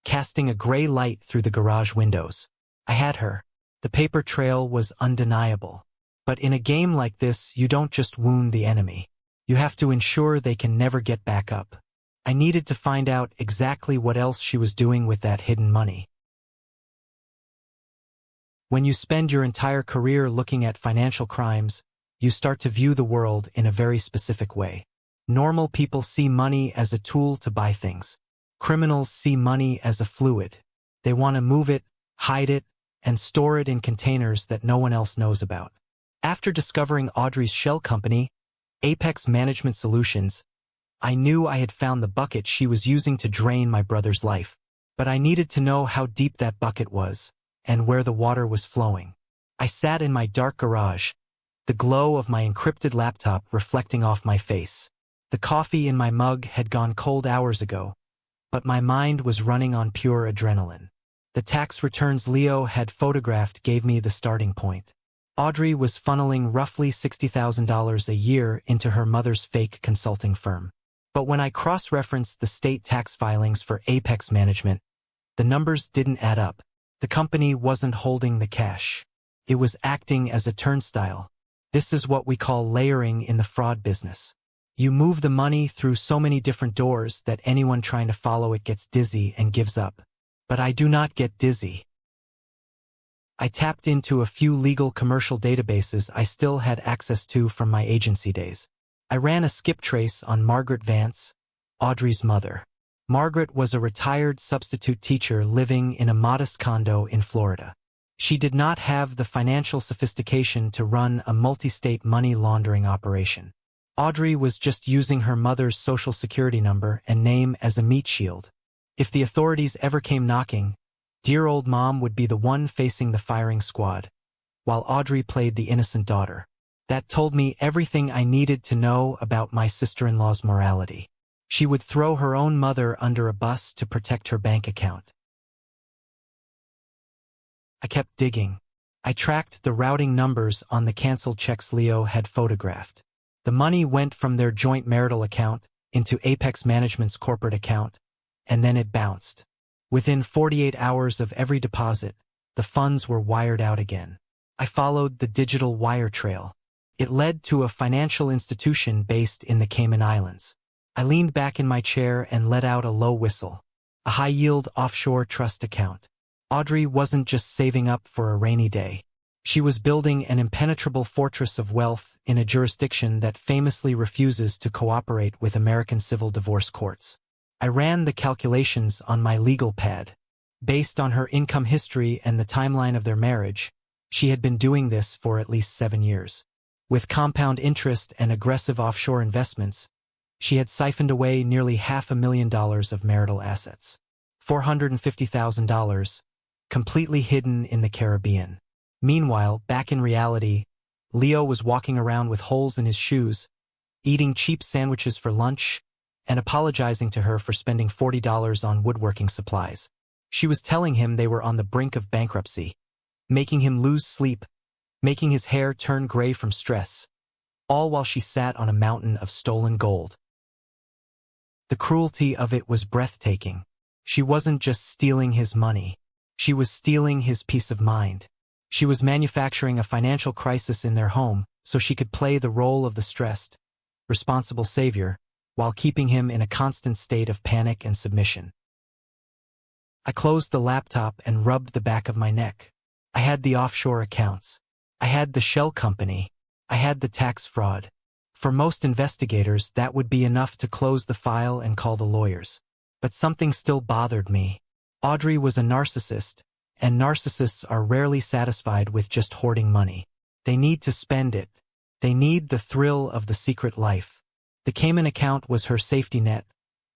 casting a gray light through the garage windows. I had her. The paper trail was undeniable. But in a game like this, you don't just wound the enemy. You have to ensure they can never get back up. I needed to find out exactly what else she was doing with that hidden money. When you spend your entire career looking at financial crimes, you start to view the world in a very specific way. Normal people see money as a tool to buy things. Criminals see money as a fluid. They want to move it, hide it, and store it in containers that no one else knows about. After discovering Audrey's shell company, Apex Management Solutions, I knew I had found the bucket she was using to drain my brother's life. But I needed to know how deep that bucket was, and where the water was flowing. I sat in my dark garage, the glow of my encrypted laptop reflecting off my face. The coffee in my mug had gone cold hours ago, but my mind was running on pure adrenaline. The tax returns Leo had photographed gave me the starting point. Audrey was funneling roughly $60,000 a year into her mother's fake consulting firm. But when I cross-referenced the state tax filings for Apex Management, the numbers didn't add up. The company wasn't holding the cash. It was acting as a turnstile. This is what we call layering in the fraud business. You move the money through so many different doors that anyone trying to follow it gets dizzy and gives up. But I do not get dizzy. I tapped into a few legal commercial databases I still had access to from my agency days. I ran a skip trace on Margaret Vance, Audrey's mother. Margaret was a retired substitute teacher living in a modest condo in Florida. She did not have the financial sophistication to run a multi-state money laundering operation. Audrey was just using her mother's social security number and name as a meat shield. If the authorities ever came knocking, dear old mom would be the one facing the firing squad, while Audrey played the innocent daughter. That told me everything I needed to know about my sister-in-law's morality. She would throw her own mother under a bus to protect her bank account. I kept digging. I tracked the routing numbers on the canceled checks Leo had photographed. The money went from their joint marital account into Apex Management's corporate account, and then it bounced. Within 48 hours of every deposit, the funds were wired out again. I followed the digital wire trail. It led to a financial institution based in the Cayman Islands. I leaned back in my chair and let out a low whistle. A high-yield offshore trust account. Audrey wasn't just saving up for a rainy day. She was building an impenetrable fortress of wealth in a jurisdiction that famously refuses to cooperate with American civil divorce courts. I ran the calculations on my legal pad. Based on her income history and the timeline of their marriage, she had been doing this for at least 7 years. With compound interest and aggressive offshore investments, she had siphoned away nearly $500,000 of marital assets. $450,000, completely hidden in the Caribbean. Meanwhile, back in reality, Leo was walking around with holes in his shoes, eating cheap sandwiches for lunch, and apologizing to her for spending $40 on woodworking supplies. She was telling him they were on the brink of bankruptcy, making him lose sleep, making his hair turn gray from stress, all while she sat on a mountain of stolen gold. The cruelty of it was breathtaking. She wasn't just stealing his money. She was stealing his peace of mind. She was manufacturing a financial crisis in their home so she could play the role of the stressed, responsible savior while keeping him in a constant state of panic and submission. I closed the laptop and rubbed the back of my neck. I had the offshore accounts. I had the shell company. I had the tax fraud. For most investigators, that would be enough to close the file and call the lawyers. But something still bothered me. Audrey was a narcissist, and narcissists are rarely satisfied with just hoarding money. They need to spend it. They need the thrill of the secret life. The Cayman account was her safety net,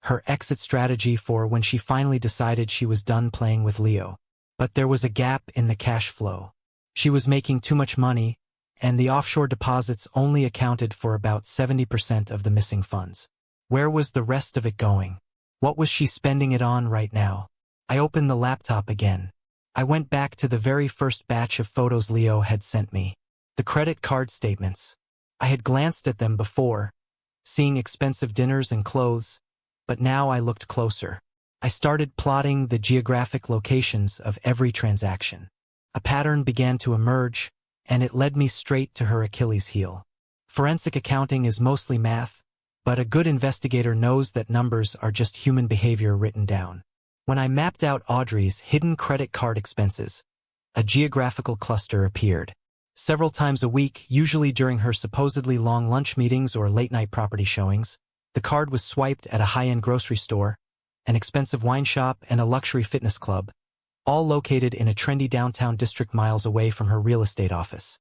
her exit strategy for when she finally decided she was done playing with Leo. But there was a gap in the cash flow. She was making too much money, and the offshore deposits only accounted for about 70% of the missing funds. Where was the rest of it going? What was she spending it on right now? I opened the laptop again. I went back to the very first batch of photos Leo had sent me. The credit card statements. I had glanced at them before, seeing expensive dinners and clothes, but now I looked closer. I started plotting the geographic locations of every transaction. A pattern began to emerge, and it led me straight to her Achilles heel. Forensic accounting is mostly math, but a good investigator knows that numbers are just human behavior written down. When I mapped out Audrey's hidden credit card expenses, a geographical cluster appeared. Several times a week, usually during her supposedly long lunch meetings or late-night property showings, the card was swiped at a high-end grocery store, an expensive wine shop, and a luxury fitness club, all located in a trendy downtown district miles away from her real estate office.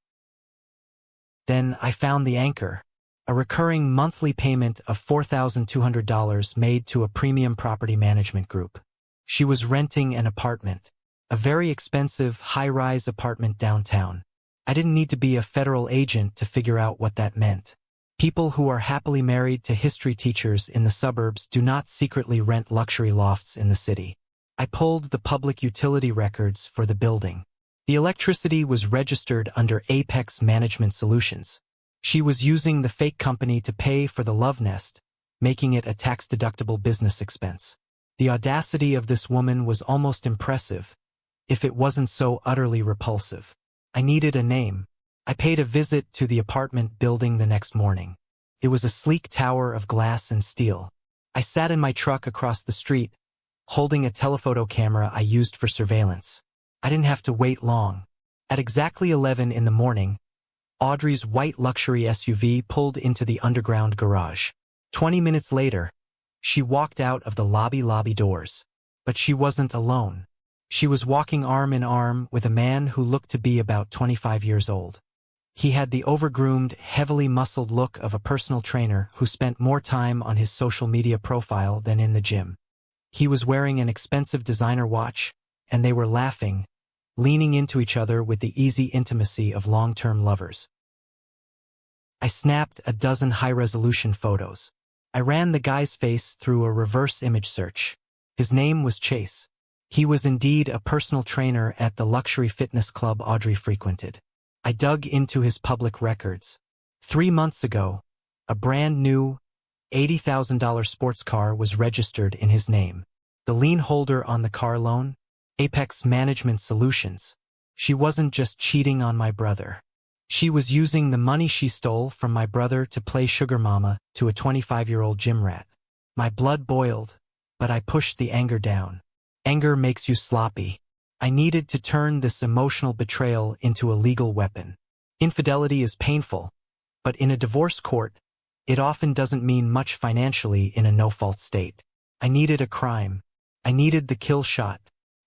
Then I found the anchor, a recurring monthly payment of $4,200 made to a premium property management group. She was renting an apartment, a very expensive, high-rise apartment downtown. I didn't need to be a federal agent to figure out what that meant. People who are happily married to history teachers in the suburbs do not secretly rent luxury lofts in the city. I pulled the public utility records for the building. The electricity was registered under Apex Management Solutions. She was using the fake company to pay for the love nest, making it a tax-deductible business expense. The audacity of this woman was almost impressive, if it wasn't so utterly repulsive. I needed a name. I paid a visit to the apartment building the next morning. It was a sleek tower of glass and steel. I sat in my truck across the street, holding a telephoto camera I used for surveillance. I didn't have to wait long. At exactly 11 in the morning, Audrey's white luxury SUV pulled into the underground garage. 20 minutes later, she walked out of the lobby doors. But she wasn't alone. She was walking arm in arm with a man who looked to be about 25 years old. He had the overgroomed, heavily muscled look of a personal trainer who spent more time on his social media profile than in the gym. He was wearing an expensive designer watch, and they were laughing, leaning into each other with the easy intimacy of long-term lovers. I snapped a dozen high-resolution photos. I ran the guy's face through a reverse image search. His name was Chase. He was indeed a personal trainer at the luxury fitness club Audrey frequented. I dug into his public records. 3 months ago, a brand new $80,000 sports car was registered in his name. The lien holder on the car loan? Apex Management Solutions. She wasn't just cheating on my brother. She was using the money she stole from my brother to play sugar mama to a 25-year-old gym rat. My blood boiled, but I pushed the anger down. Anger makes you sloppy. I needed to turn this emotional betrayal into a legal weapon. Infidelity is painful, but in a divorce court, it often doesn't mean much financially in a no-fault state. I needed a crime. I needed the kill shot.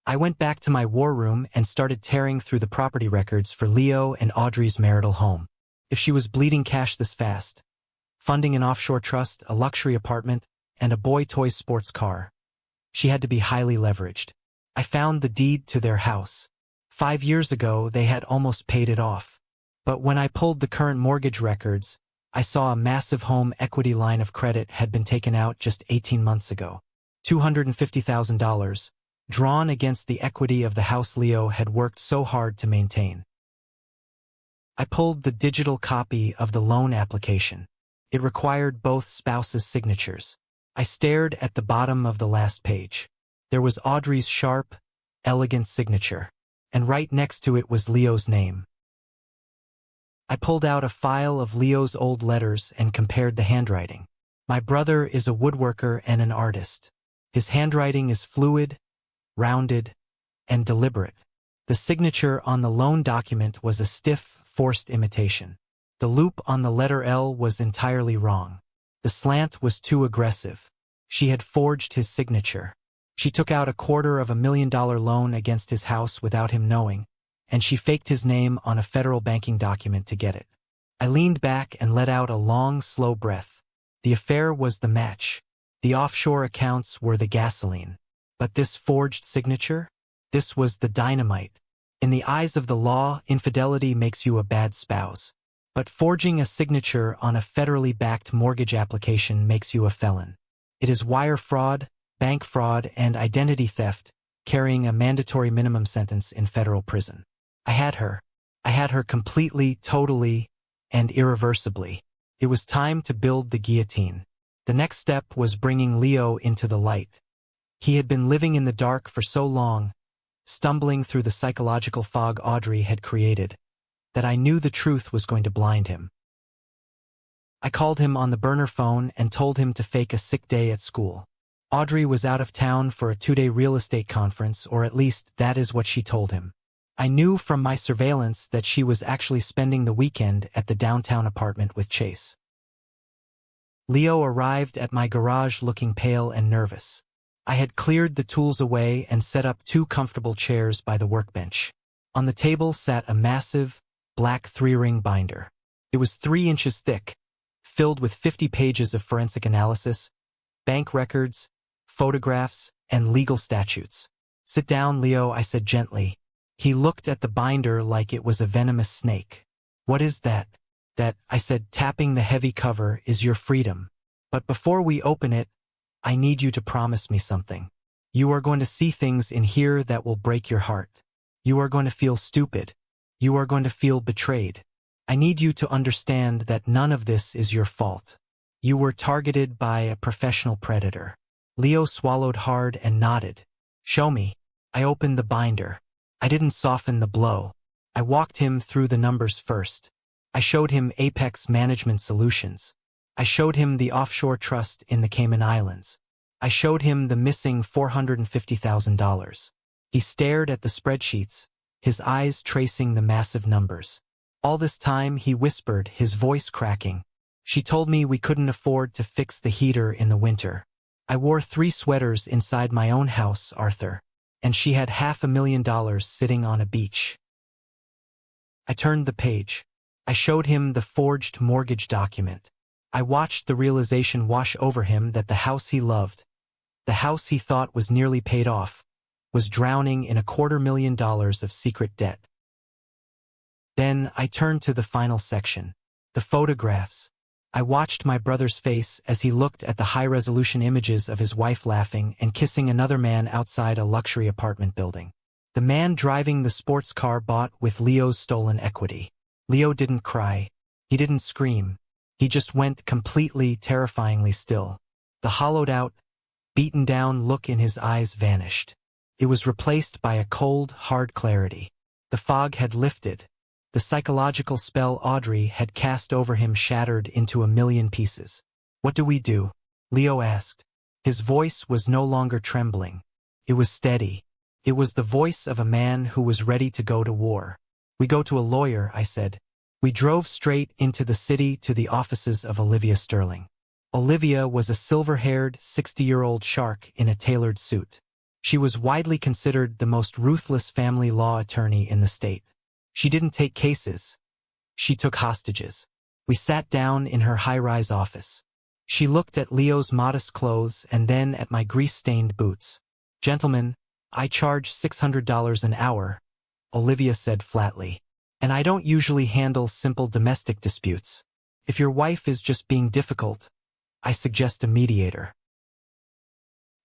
I went back to my war room and started tearing through the property records for Leo and Audrey's marital home. If she was bleeding cash this fast, funding an offshore trust, a luxury apartment, and a boy toy sports car, she had to be highly leveraged. I found the deed to their house. 5 years ago, they had almost paid it off. But when I pulled the current mortgage records, I saw a massive home equity line of credit had been taken out just 18 months ago. $250,000, drawn against the equity of the house Leo had worked so hard to maintain. I pulled the digital copy of the loan application. It required both spouses' signatures. I stared at the bottom of the last page. There was Audrey's sharp, elegant signature, and right next to it was Leo's name. I pulled out a file of Leo's old letters and compared the handwriting. My brother is a woodworker and an artist. His handwriting is fluid, rounded, and deliberate. The signature on the loan document was a stiff, forced imitation. The loop on the letter L was entirely wrong. The slant was too aggressive. She had forged his signature. She took out $250,000 loan against his house without him knowing, and she faked his name on a federal banking document to get it. I leaned back and let out a long, slow breath. The affair was the match. The offshore accounts were the gasoline. But this forged signature? This was the dynamite. In the eyes of the law, infidelity makes you a bad spouse. But forging a signature on a federally backed mortgage application makes you a felon. It is wire fraud, bank fraud, and identity theft, carrying a mandatory minimum sentence in federal prison. I had her. I had her completely, totally, and irreversibly. It was time to build the guillotine. The next step was bringing Leo into the light. He had been living in the dark for so long, stumbling through the psychological fog Audrey had created, that I knew the truth was going to blind him. I called him on the burner phone and told him to fake a sick day at school. Audrey was out of town for a 2-day real estate conference, or at least that is what she told him. I knew from my surveillance that she was actually spending the weekend at the downtown apartment with Chase. Leo arrived at my garage looking pale and nervous. I had cleared the tools away and set up 2 comfortable chairs by the workbench. On the table sat a massive, black 3-ring binder. It was 3 inches thick, filled with 50 pages of forensic analysis, bank records, photographs, and legal statutes. "Sit down, Leo," I said gently. He looked at the binder like it was a venomous snake. "What is that?" "That," I said, tapping the heavy cover, "is your freedom. But before we open it, I need you to promise me something. You are going to see things in here that will break your heart. You are going to feel stupid. You are going to feel betrayed. I need you to understand that none of this is your fault. You were targeted by a professional predator." Leo swallowed hard and nodded. "Show me." I opened the binder. I didn't soften the blow. I walked him through the numbers first. I showed him Apex Management Solutions. I showed him the offshore trust in the Cayman Islands. I showed him the missing $450,000. He stared at the spreadsheets, his eyes tracing the massive numbers. All this time he whispered, his voice cracking. "She told me we couldn't afford to fix the heater in the winter. I wore 3 sweaters inside my own house, Arthur, and she had $500,000 sitting on a beach." I turned the page. I showed him the forged mortgage document. I watched the realization wash over him that the house he loved, the house he thought was nearly paid off, was drowning in $250,000 of secret debt. Then I turned to the final section, the photographs. I watched my brother's face as he looked at the high-resolution images of his wife laughing and kissing another man outside a luxury apartment building. The man driving the sports car bought with Leo's stolen equity. Leo didn't cry. He didn't scream. He just went completely, terrifyingly still. The hollowed-out, beaten-down look in his eyes vanished. It was replaced by a cold, hard clarity. The fog had lifted. The psychological spell Audrey had cast over him shattered into a million pieces. "What do we do?" Leo asked. His voice was no longer trembling. It was steady. It was the voice of a man who was ready to go to war. "We go to a lawyer," I said. We drove straight into the city to the offices of Olivia Sterling. Olivia was a silver-haired, 60-year-old shark in a tailored suit. She was widely considered the most ruthless family law attorney in the state. She didn't take cases. She took hostages. We sat down in her high-rise office. She looked at Leo's modest clothes and then at my grease-stained boots. "Gentlemen, I charge $600 an hour," Olivia said flatly. "And I don't usually handle simple domestic disputes. If your wife is just being difficult, I suggest a mediator."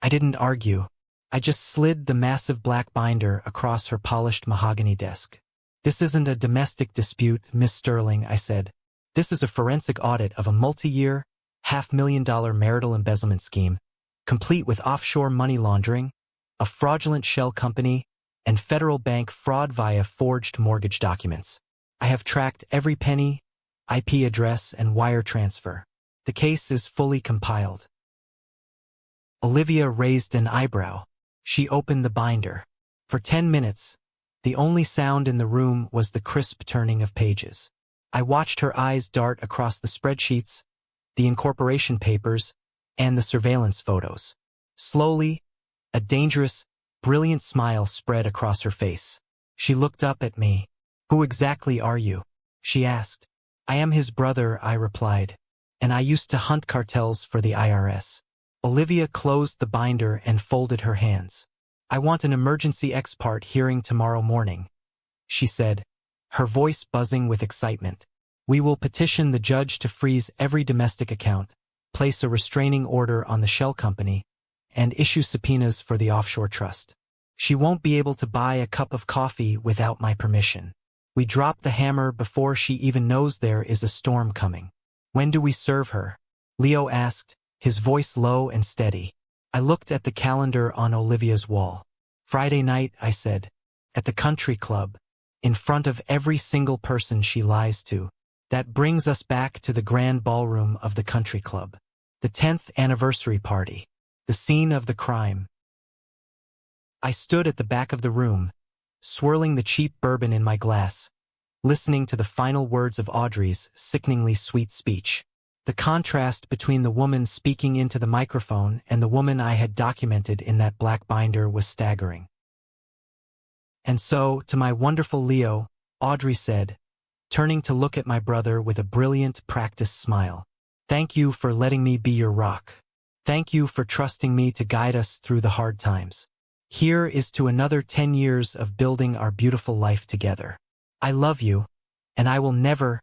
I didn't argue. I just slid the massive black binder across her polished mahogany desk. "This isn't a domestic dispute, Miss Sterling," I said. "This is a forensic audit of a multi-year, $500,000 marital embezzlement scheme, complete with offshore money laundering, a fraudulent shell company, and federal bank fraud via forged mortgage documents. I have tracked every penny, IP address, and wire transfer. The case is fully compiled." Olivia raised an eyebrow. She opened the binder. For 10 minutes, the only sound in the room was the crisp turning of pages. I watched her eyes dart across the spreadsheets, the incorporation papers, and the surveillance photos. Slowly, a dangerous, brilliant smile spread across her face. She looked up at me. "Who exactly are you?" she asked. "I am his brother," I replied, "and I used to hunt cartels for the IRS." Olivia closed the binder and folded her hands. "I want an emergency ex parte hearing tomorrow morning," she said, her voice buzzing with excitement. "We will petition the judge to freeze every domestic account, place a restraining order on the shell company, and issue subpoenas for the offshore trust. She won't be able to buy a cup of coffee without my permission. We drop the hammer before she even knows there is a storm coming." "When do we serve her?" Leo asked, his voice low and steady. I looked at the calendar on Olivia's wall. "Friday night," I said, "at the country club, in front of every single person she lies to." That brings us back to the grand ballroom of the country club. The 10th anniversary party. The scene of the crime. I stood at the back of the room, swirling the cheap bourbon in my glass, listening to the final words of Audrey's sickeningly sweet speech. The contrast between the woman speaking into the microphone and the woman I had documented in that black binder was staggering. "And so, to my wonderful Leo," Audrey said, turning to look at my brother with a brilliant, practiced smile. "Thank you for letting me be your rock. Thank you for trusting me to guide us through the hard times. Here is to another 10 years of building our beautiful life together. I love you, and I will never,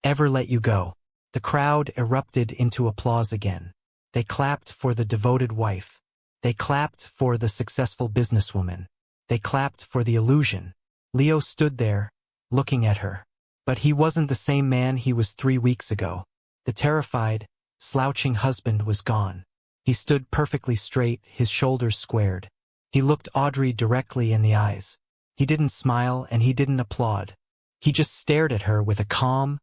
ever let you go." The crowd erupted into applause again. They clapped for the devoted wife. They clapped for the successful businesswoman. They clapped for the illusion. Leo stood there, looking at her. But he wasn't the same man he was 3 weeks ago. The terrified, slouching husband was gone. He stood perfectly straight, his shoulders squared. He looked Audrey directly in the eyes. He didn't smile and he didn't applaud. He just stared at her with a calm,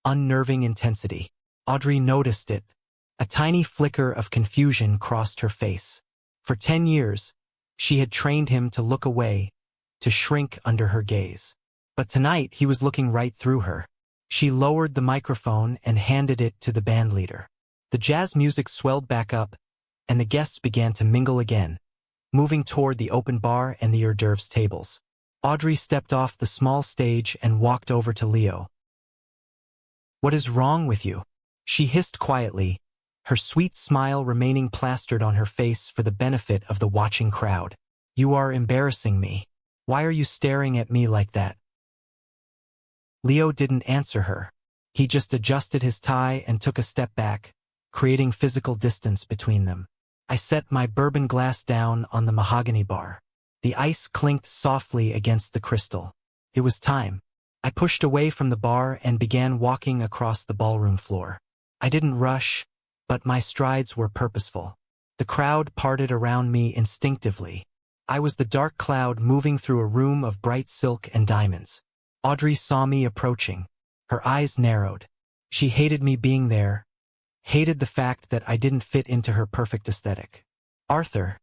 unnerving intensity. Audrey noticed it. A tiny flicker of confusion crossed her face. For 10 years, she had trained him to look away, to shrink under her gaze. But tonight he was looking right through her. She lowered the microphone and handed it to the bandleader. The jazz music swelled back up, and the guests began to mingle again, moving toward the open bar and the hors d'oeuvres tables. Audrey stepped off the small stage and walked over to Leo. "What is wrong with you?" she hissed quietly, her sweet smile remaining plastered on her face for the benefit of the watching crowd. "You are embarrassing me. Why are you staring at me like that?" Leo didn't answer her. He just adjusted his tie and took a step back, creating physical distance between them. I set my bourbon glass down on the mahogany bar. The ice clinked softly against the crystal. It was time. I pushed away from the bar and began walking across the ballroom floor. I didn't rush, but my strides were purposeful. The crowd parted around me instinctively. I was the dark cloud moving through a room of bright silk and diamonds. Audrey saw me approaching. Her eyes narrowed. She hated me being there, hated the fact that I didn't fit into her perfect aesthetic. Arthur,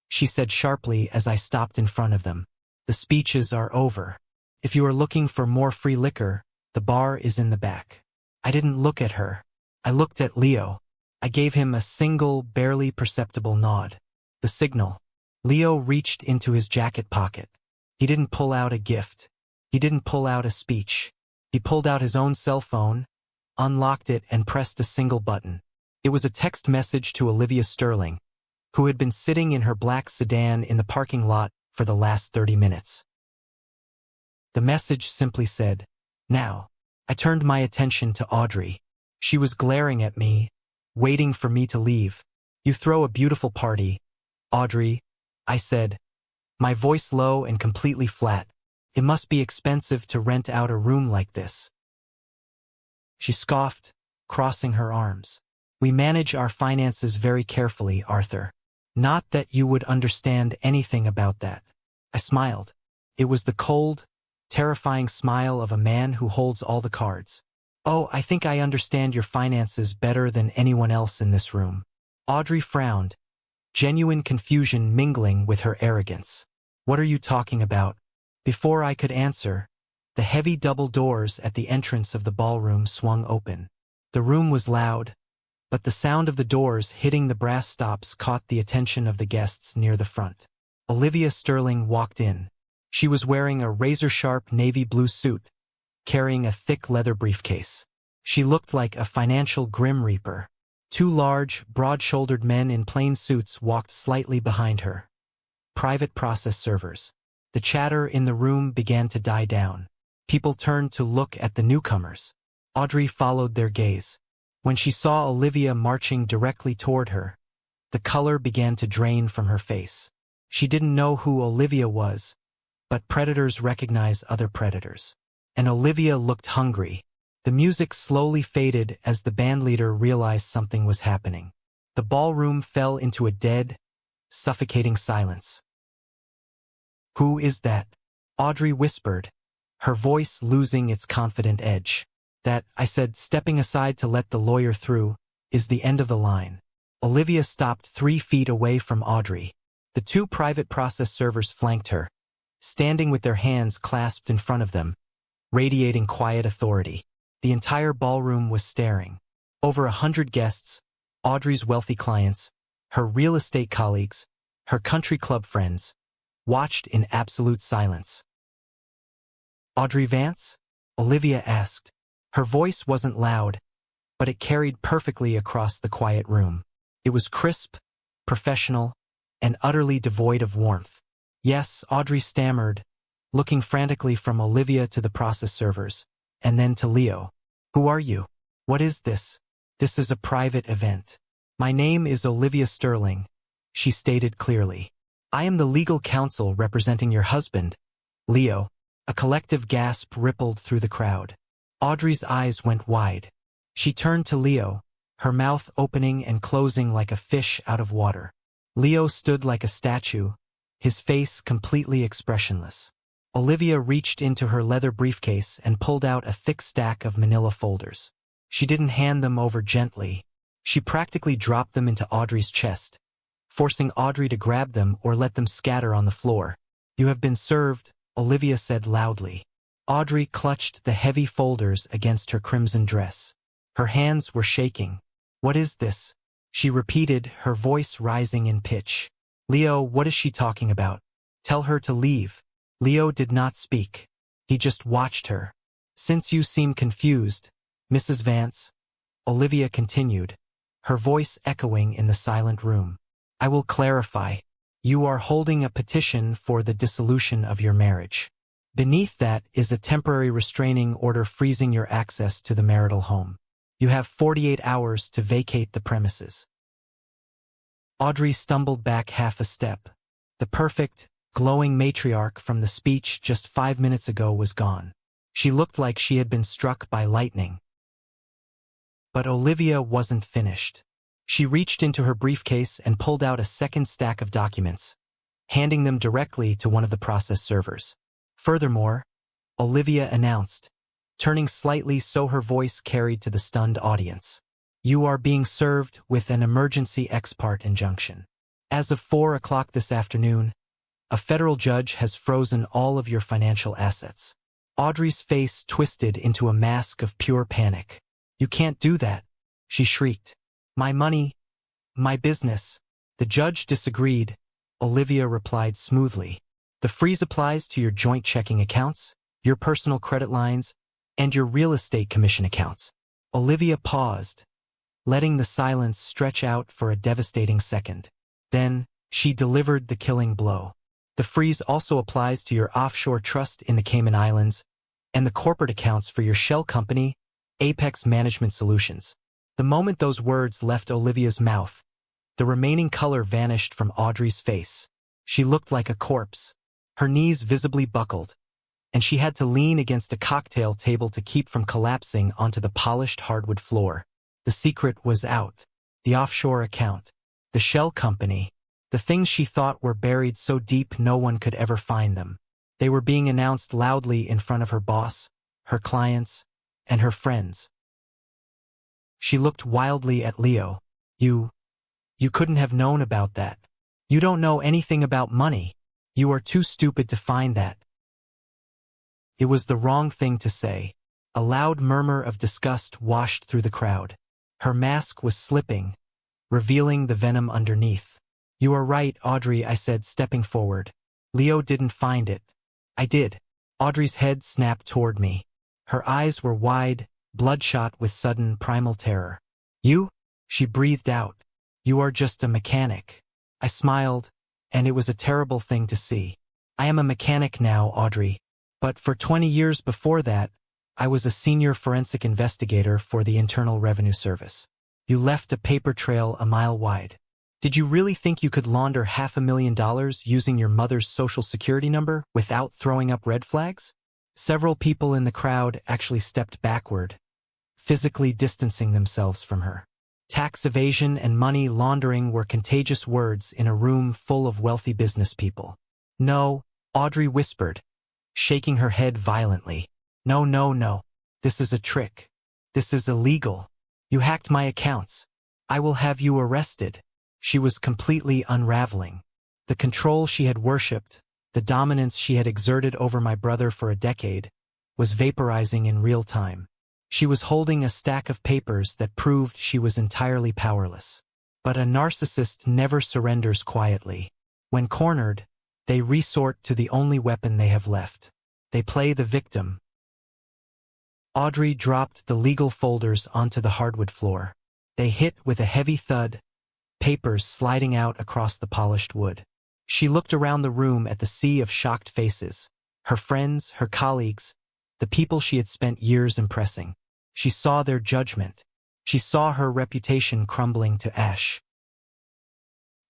she said sharply as I stopped in front of them. The speeches are over. If you are looking for more free liquor, the bar is in the back. I didn't look at her. I looked at Leo. I gave him a single, barely perceptible nod. The signal. Leo reached into his jacket pocket. He didn't pull out a gift. He didn't pull out a speech. He pulled out his own cell phone, unlocked it, and pressed a single button. It was a text message to Olivia Sterling, who had been sitting in her black sedan in the parking lot for the last 30 minutes. The message simply said, "Now." I turned my attention to Audrey. She was glaring at me, waiting for me to leave. "You throw a beautiful party, Audrey," I said, my voice low and completely flat. "It must be expensive to rent out a room like this." She scoffed, crossing her arms. "We manage our finances very carefully, Arthur. Not that you would understand anything about that." I smiled. It was the cold, terrifying smile of a man who holds all the cards. "Oh, I think I understand your finances better than anyone else in this room." Audrey frowned, genuine confusion mingling with her arrogance. "What are you talking about?" Before I could answer, the heavy double doors at the entrance of the ballroom swung open. The room was loud, but the sound of the doors hitting the brass stops caught the attention of the guests near the front. Olivia Sterling walked in. She was wearing a razor-sharp navy blue suit, carrying a thick leather briefcase. She looked like a financial grim reaper. Two large, broad-shouldered men in plain suits walked slightly behind her. Private process servers. The chatter in the room began to die down. People turned to look at the newcomers. Audrey followed their gaze. When she saw Olivia marching directly toward her, the color began to drain from her face. She didn't know who Olivia was, but predators recognize other predators. And Olivia looked hungry. The music slowly faded as the bandleader realized something was happening. The ballroom fell into a dead, suffocating silence. "Who is that?" Audrey whispered, her voice losing its confident edge. "That," I said, stepping aside to let the lawyer through, "is the end of the line." Olivia stopped 3 feet away from Audrey. The two private process servers flanked her, standing with their hands clasped in front of them, radiating quiet authority. The entire ballroom was staring. Over 100 guests, Audrey's wealthy clients, her real estate colleagues, her country club friends, watched in absolute silence. "Audrey Vance?" Olivia asked. Her voice wasn't loud, but it carried perfectly across the quiet room. It was crisp, professional, and utterly devoid of warmth. "Yes," Audrey stammered, looking frantically from Olivia to the process servers, and then to Leo. "Who are you? What is this?" "This is a private event. My name is Olivia Sterling," she stated clearly. "I am the legal counsel representing your husband, Leo." A collective gasp rippled through the crowd. Audrey's eyes went wide. She turned to Leo, her mouth opening and closing like a fish out of water. Leo stood like a statue, his face completely expressionless. Olivia reached into her leather briefcase and pulled out a thick stack of manila folders. She didn't hand them over gently. She practically dropped them into Audrey's chest, forcing Audrey to grab them or let them scatter on the floor. "You have been served," Olivia said loudly. Audrey clutched the heavy folders against her crimson dress. Her hands were shaking. "What is this?" she repeated, her voice rising in pitch. "Leo, what is she talking about? Tell her to leave." Leo did not speak. He just watched her. "Since you seem confused, Mrs. Vance," Olivia continued, her voice echoing in the silent room, "I will clarify. You are holding a petition for the dissolution of your marriage. Beneath that is a temporary restraining order freezing your access to the marital home. You have 48 hours to vacate the premises." Audrey stumbled back half a step. The perfect, glowing matriarch from the speech just 5 minutes ago was gone. She looked like she had been struck by lightning. But Olivia wasn't finished. She reached into her briefcase and pulled out a second stack of documents, handing them directly to one of the process servers. Furthermore, Olivia announced, turning slightly so her voice carried to the stunned audience, "You are being served with an emergency ex parte injunction." As of 4 o'clock this afternoon, a federal judge has frozen all of your financial assets. Audrey's face twisted into a mask of pure panic. You can't do that, she shrieked. My money, my business. The judge disagreed. Olivia replied smoothly. The freeze applies to your joint checking accounts, your personal credit lines, and your real estate commission accounts. Olivia paused, letting the silence stretch out for a devastating second. Then, she delivered the killing blow. The freeze also applies to your offshore trust in the Cayman Islands and the corporate accounts for your shell company, Apex Management Solutions. The moment those words left Olivia's mouth, the remaining color vanished from Audrey's face. She looked like a corpse. Her knees visibly buckled, and she had to lean against a cocktail table to keep from collapsing onto the polished hardwood floor. The secret was out. The offshore account. The shell company. The things she thought were buried so deep no one could ever find them. They were being announced loudly in front of her boss, her clients, and her friends. She looked wildly at Leo. You couldn't have known about that. You don't know anything about money. You are too stupid to find that. It was the wrong thing to say. A loud murmur of disgust washed through the crowd. Her mask was slipping, revealing the venom underneath. You are right, Audrey, I said, stepping forward. Leo didn't find it. I did. Audrey's head snapped toward me. Her eyes were wide, bloodshot with sudden primal terror. You? She breathed out. You are just a mechanic. I smiled, and it was a terrible thing to see. I am a mechanic now, Audrey. But for 20 years before that, I was a senior forensic investigator for the Internal Revenue Service. You left a paper trail a mile wide. Did you really think you could launder $500,000 using your mother's social security number without throwing up red flags? Several people in the crowd actually stepped backward, physically distancing themselves from her. Tax evasion and money laundering were contagious words in a room full of wealthy business people. No, Audrey whispered, shaking her head violently. No, no, no. This is a trick. This is illegal. You hacked my accounts. I will have you arrested. She was completely unraveling. The control she had worshipped, the dominance she had exerted over my brother for a decade, was vaporizing in real time. She was holding a stack of papers that proved she was entirely powerless. But a narcissist never surrenders quietly. When cornered, they resort to the only weapon they have left. They play the victim. Audrey dropped the legal folders onto the hardwood floor. They hit with a heavy thud, papers sliding out across the polished wood. She looked around the room at the sea of shocked faces, her friends, her colleagues, the people she had spent years impressing. She saw their judgment. She saw her reputation crumbling to ash.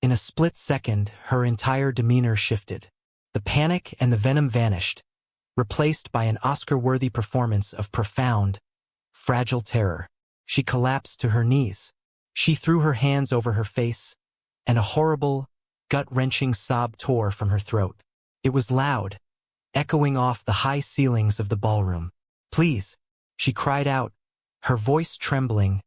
In a split second, her entire demeanor shifted. The panic and the venom vanished, replaced by an Oscar-worthy performance of profound, fragile terror. She collapsed to her knees. She threw her hands over her face, and a horrible, gut-wrenching sob tore from her throat. It was loud, echoing off the high ceilings of the ballroom. Please, she cried out, her voice trembling,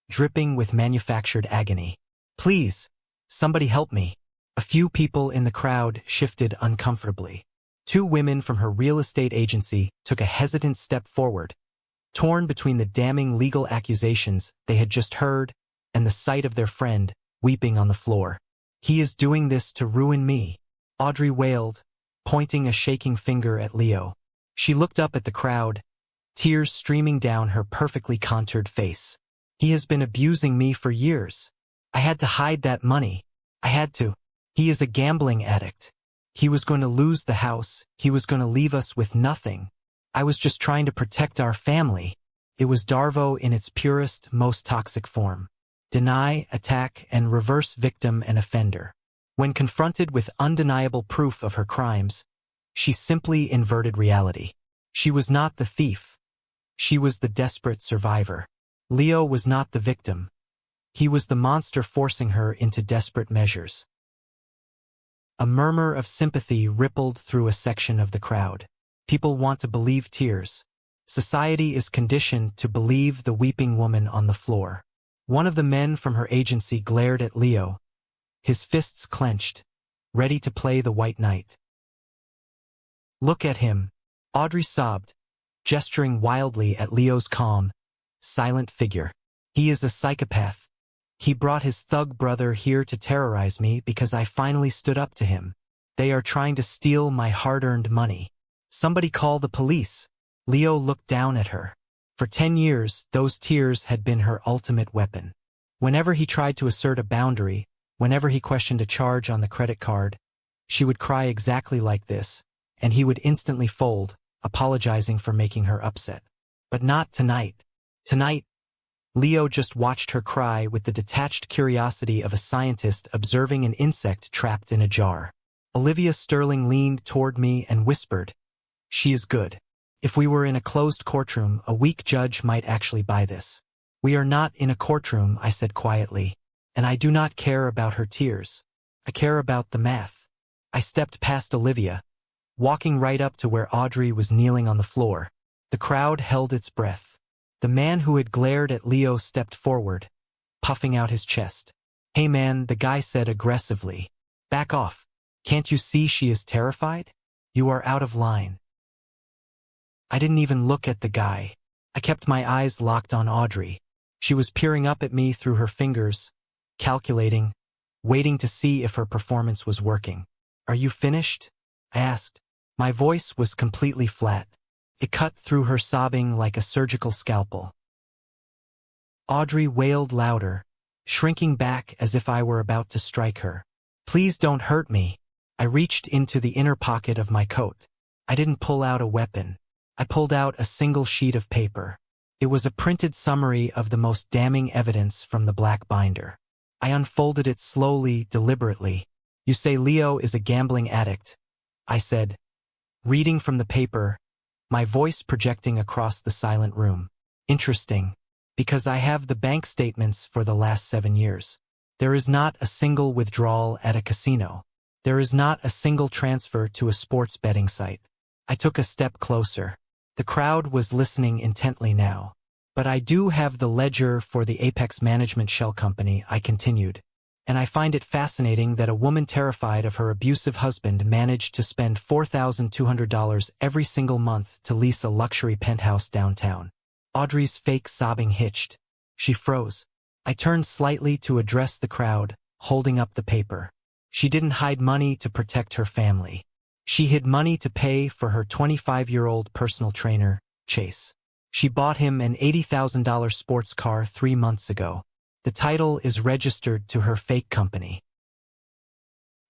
dripping with manufactured agony. Please, somebody help me. A few people in the crowd shifted uncomfortably. Two women from her real estate agency took a hesitant step forward, torn between the damning legal accusations they had just heard and the sight of their friend weeping on the floor. He is doing this to ruin me, Audrey wailed, pointing a shaking finger at Leo. She looked up at the crowd, tears streaming down her perfectly contoured face. He has been abusing me for years. I had to hide that money. I had to. He is a gambling addict. He was going to lose the house. He was going to leave us with nothing. I was just trying to protect our family. It was Darvo in its purest, most toxic form. Deny, attack, and reverse victim and offender. When confronted with undeniable proof of her crimes, she simply inverted reality. She was not the thief. She was the desperate survivor. Leo was not the victim. He was the monster forcing her into desperate measures. A murmur of sympathy rippled through a section of the crowd. People want to believe tears. Society is conditioned to believe the weeping woman on the floor. One of the men from her agency glared at Leo, his fists clenched, ready to play the white knight. "Look at him," Audrey sobbed, gesturing wildly at Leo's calm, silent figure. "He is a psychopath. He brought his thug brother here to terrorize me because I finally stood up to him. They are trying to steal my hard-earned money. Somebody call the police." Leo looked down at her. For 10 years, those tears had been her ultimate weapon. Whenever he tried to assert a boundary, whenever he questioned a charge on the credit card, she would cry exactly like this, and he would instantly fold, apologizing for making her upset. But not tonight. Tonight, Leo just watched her cry with the detached curiosity of a scientist observing an insect trapped in a jar. Olivia Sterling leaned toward me and whispered, "She is good. If we were in a closed courtroom, a weak judge might actually buy this." "We are not in a courtroom," I said quietly, "and I do not care about her tears. I care about the math." I stepped past Olivia, walking right up to where Audrey was kneeling on the floor. The crowd held its breath. The man who had glared at Leo stepped forward, puffing out his chest. "Hey man," the guy said aggressively. "Back off. Can't you see she is terrified? You are out of line." I didn't even look at the guy. I kept my eyes locked on Audrey. She was peering up at me through her fingers, calculating, waiting to see if her performance was working. "Are you finished?" I asked. My voice was completely flat. It cut through her sobbing like a surgical scalpel. Audrey wailed louder, shrinking back as if I were about to strike her. "Please don't hurt me." I reached into the inner pocket of my coat. I didn't pull out a weapon. I pulled out a single sheet of paper. It was a printed summary of the most damning evidence from the black binder. I unfolded it slowly, deliberately. "You say Leo is a gambling addict," I said, reading from the paper, my voice projecting across the silent room. "Interesting, because I have the bank statements for the last 7 years. There is not a single withdrawal at a casino. There is not a single transfer to a sports betting site." I took a step closer. The crowd was listening intently now. "But I do have the ledger for the Apex Management Shell Company," I continued, "and I find it fascinating that a woman terrified of her abusive husband managed to spend $4,200 every single month to lease a luxury penthouse downtown." Audrey's fake sobbing hitched. She froze. I turned slightly to address the crowd, holding up the paper. "She didn't hide money to protect her family. She hid money to pay for her 25-year-old personal trainer, Chase. She bought him an $80,000 sports car 3 months ago. The title is registered to her fake company."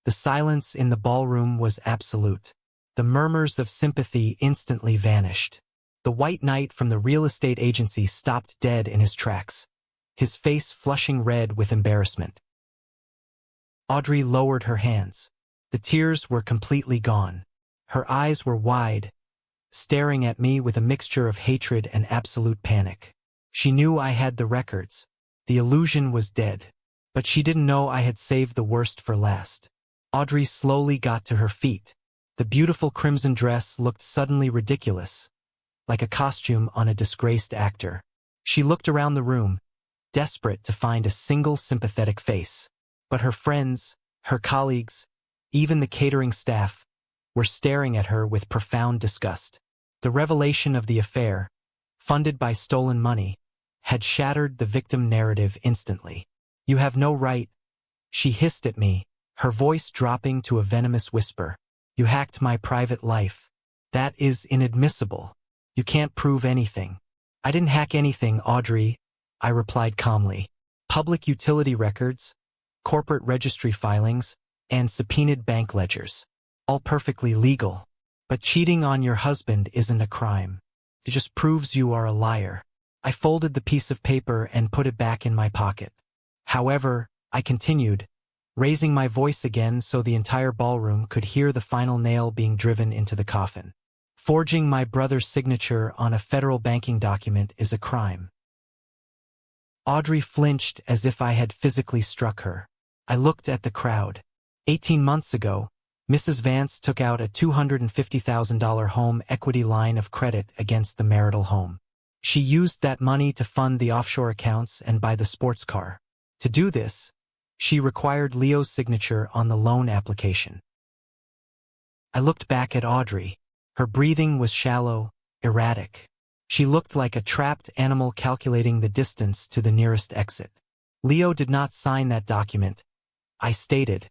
The silence in the ballroom was absolute. The murmurs of sympathy instantly vanished. The white knight from the real estate agency stopped dead in his tracks, his face flushing red with embarrassment. Audrey lowered her hands. The tears were completely gone. Her eyes were wide, staring at me with a mixture of hatred and absolute panic. She knew I had the records. The illusion was dead. But she didn't know I had saved the worst for last. Audrey slowly got to her feet. The beautiful crimson dress looked suddenly ridiculous, like a costume on a disgraced actor. She looked around the room, desperate to find a single sympathetic face. But her friends, her colleagues, even the catering staff, were staring at her with profound disgust. The revelation of the affair, funded by stolen money, had shattered the victim narrative instantly. "You have no right," she hissed at me, her voice dropping to a venomous whisper. "You hacked my private life. That is inadmissible. You can't prove anything." "I didn't hack anything, Audrey," I replied calmly. "Public utility records, corporate registry filings, and subpoenaed bank ledgers. All perfectly legal. But cheating on your husband isn't a crime. It just proves you are a liar." I folded the piece of paper and put it back in my pocket. "However," I continued, raising my voice again so the entire ballroom could hear the final nail being driven into the coffin, "forging my brother's signature on a federal banking document is a crime." Audrey flinched as if I had physically struck her. I looked at the crowd. 18 months ago, Mrs. Vance took out a $250,000 home equity line of credit against the marital home. She used that money to fund the offshore accounts and buy the sports car. To do this, She required Leo's signature on the loan application. I looked back at Audrey. Her breathing was shallow, erratic. She looked like a trapped animal calculating the distance to the nearest exit. Leo did not sign that document, I stated,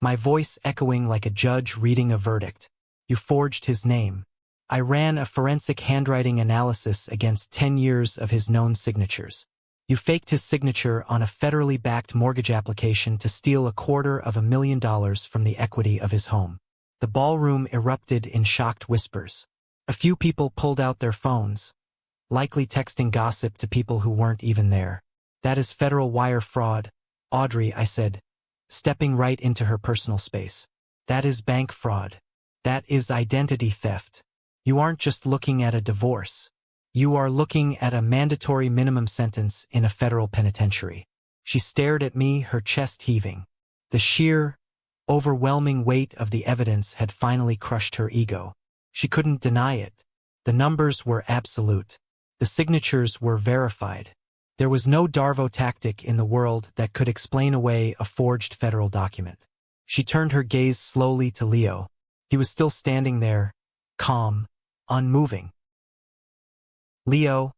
my voice echoing like a judge reading a verdict. You forged his name. I ran a forensic handwriting analysis against 10 years of his known signatures. You faked his signature on a federally backed mortgage application to steal $250,000 from the equity of his home. The ballroom erupted in shocked whispers. A few people pulled out their phones, likely texting gossip to people who weren't even there. That is federal wire fraud, Audrey, I said, stepping right into her personal space. That is bank fraud. That is identity theft. You aren't just looking at a divorce. You are looking at a mandatory minimum sentence in a federal penitentiary. She stared at me, her chest heaving. The sheer, overwhelming weight of the evidence had finally crushed her ego. She couldn't deny it. The numbers were absolute. The signatures were verified. There was no Darvo tactic in the world that could explain away a forged federal document. She turned her gaze slowly to Leo. He was still standing there, calm, unmoving. Leo,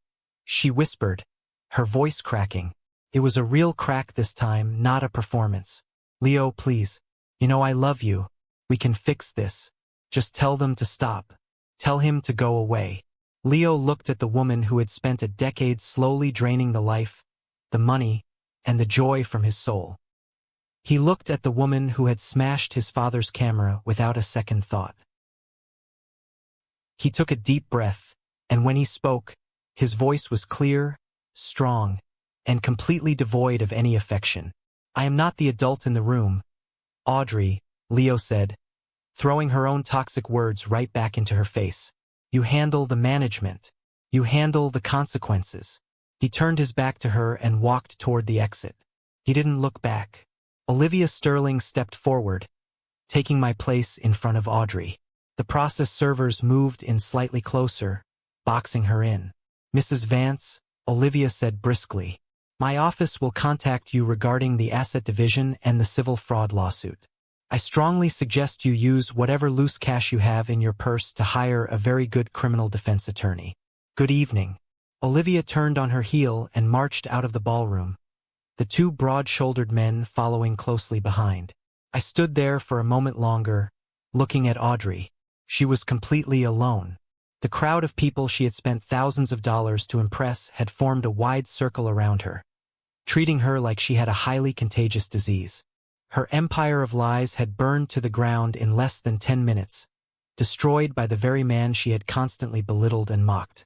she whispered, her voice cracking. It was a real crack this time, not a performance. Leo, please. You know I love you. We can fix this. Just tell them to stop. Tell him to go away. Leo looked at the woman who had spent a decade slowly draining the life, the money, and the joy from his soul. He looked at the woman who had smashed his father's camera without a second thought. He took a deep breath, and when he spoke, his voice was clear, strong, and completely devoid of any affection. I am not the adult in the room, Audrey, Leo said, throwing her own toxic words right back into her face. You handle the management. You handle the consequences. He turned his back to her and walked toward the exit. He didn't look back. Olivia Sterling stepped forward, taking my place in front of Audrey. The process servers moved in slightly closer, boxing her in. Mrs. Vance, Olivia said briskly, my office will contact you regarding the asset division and the civil fraud lawsuit. I strongly suggest you use whatever loose cash you have in your purse to hire a very good criminal defense attorney. Good evening. Olivia turned on her heel and marched out of the ballroom, the two broad-shouldered men following closely behind. I stood there for a moment longer, looking at Audrey. She was completely alone. The crowd of people she had spent thousands of dollars to impress had formed a wide circle around her, treating her like she had a highly contagious disease. Her empire of lies had burned to the ground in less than 10 minutes, destroyed by the very man she had constantly belittled and mocked.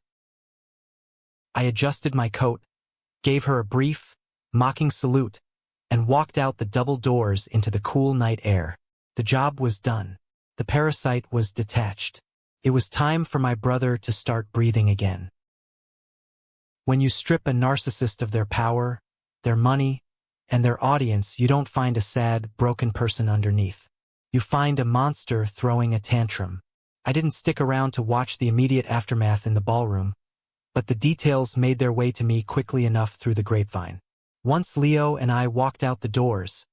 I adjusted my coat, gave her a brief, mocking salute, and walked out the double doors into the cool night air. The job was done. The parasite was detached. It was time for my brother to start breathing again. When you strip a narcissist of their power, their money, and their audience, you don't find a sad, broken person underneath. You find a monster throwing a tantrum. I didn't stick around to watch the immediate aftermath in the ballroom, but the details made their way to me quickly enough through the grapevine. Once Leo and I walked out the doors,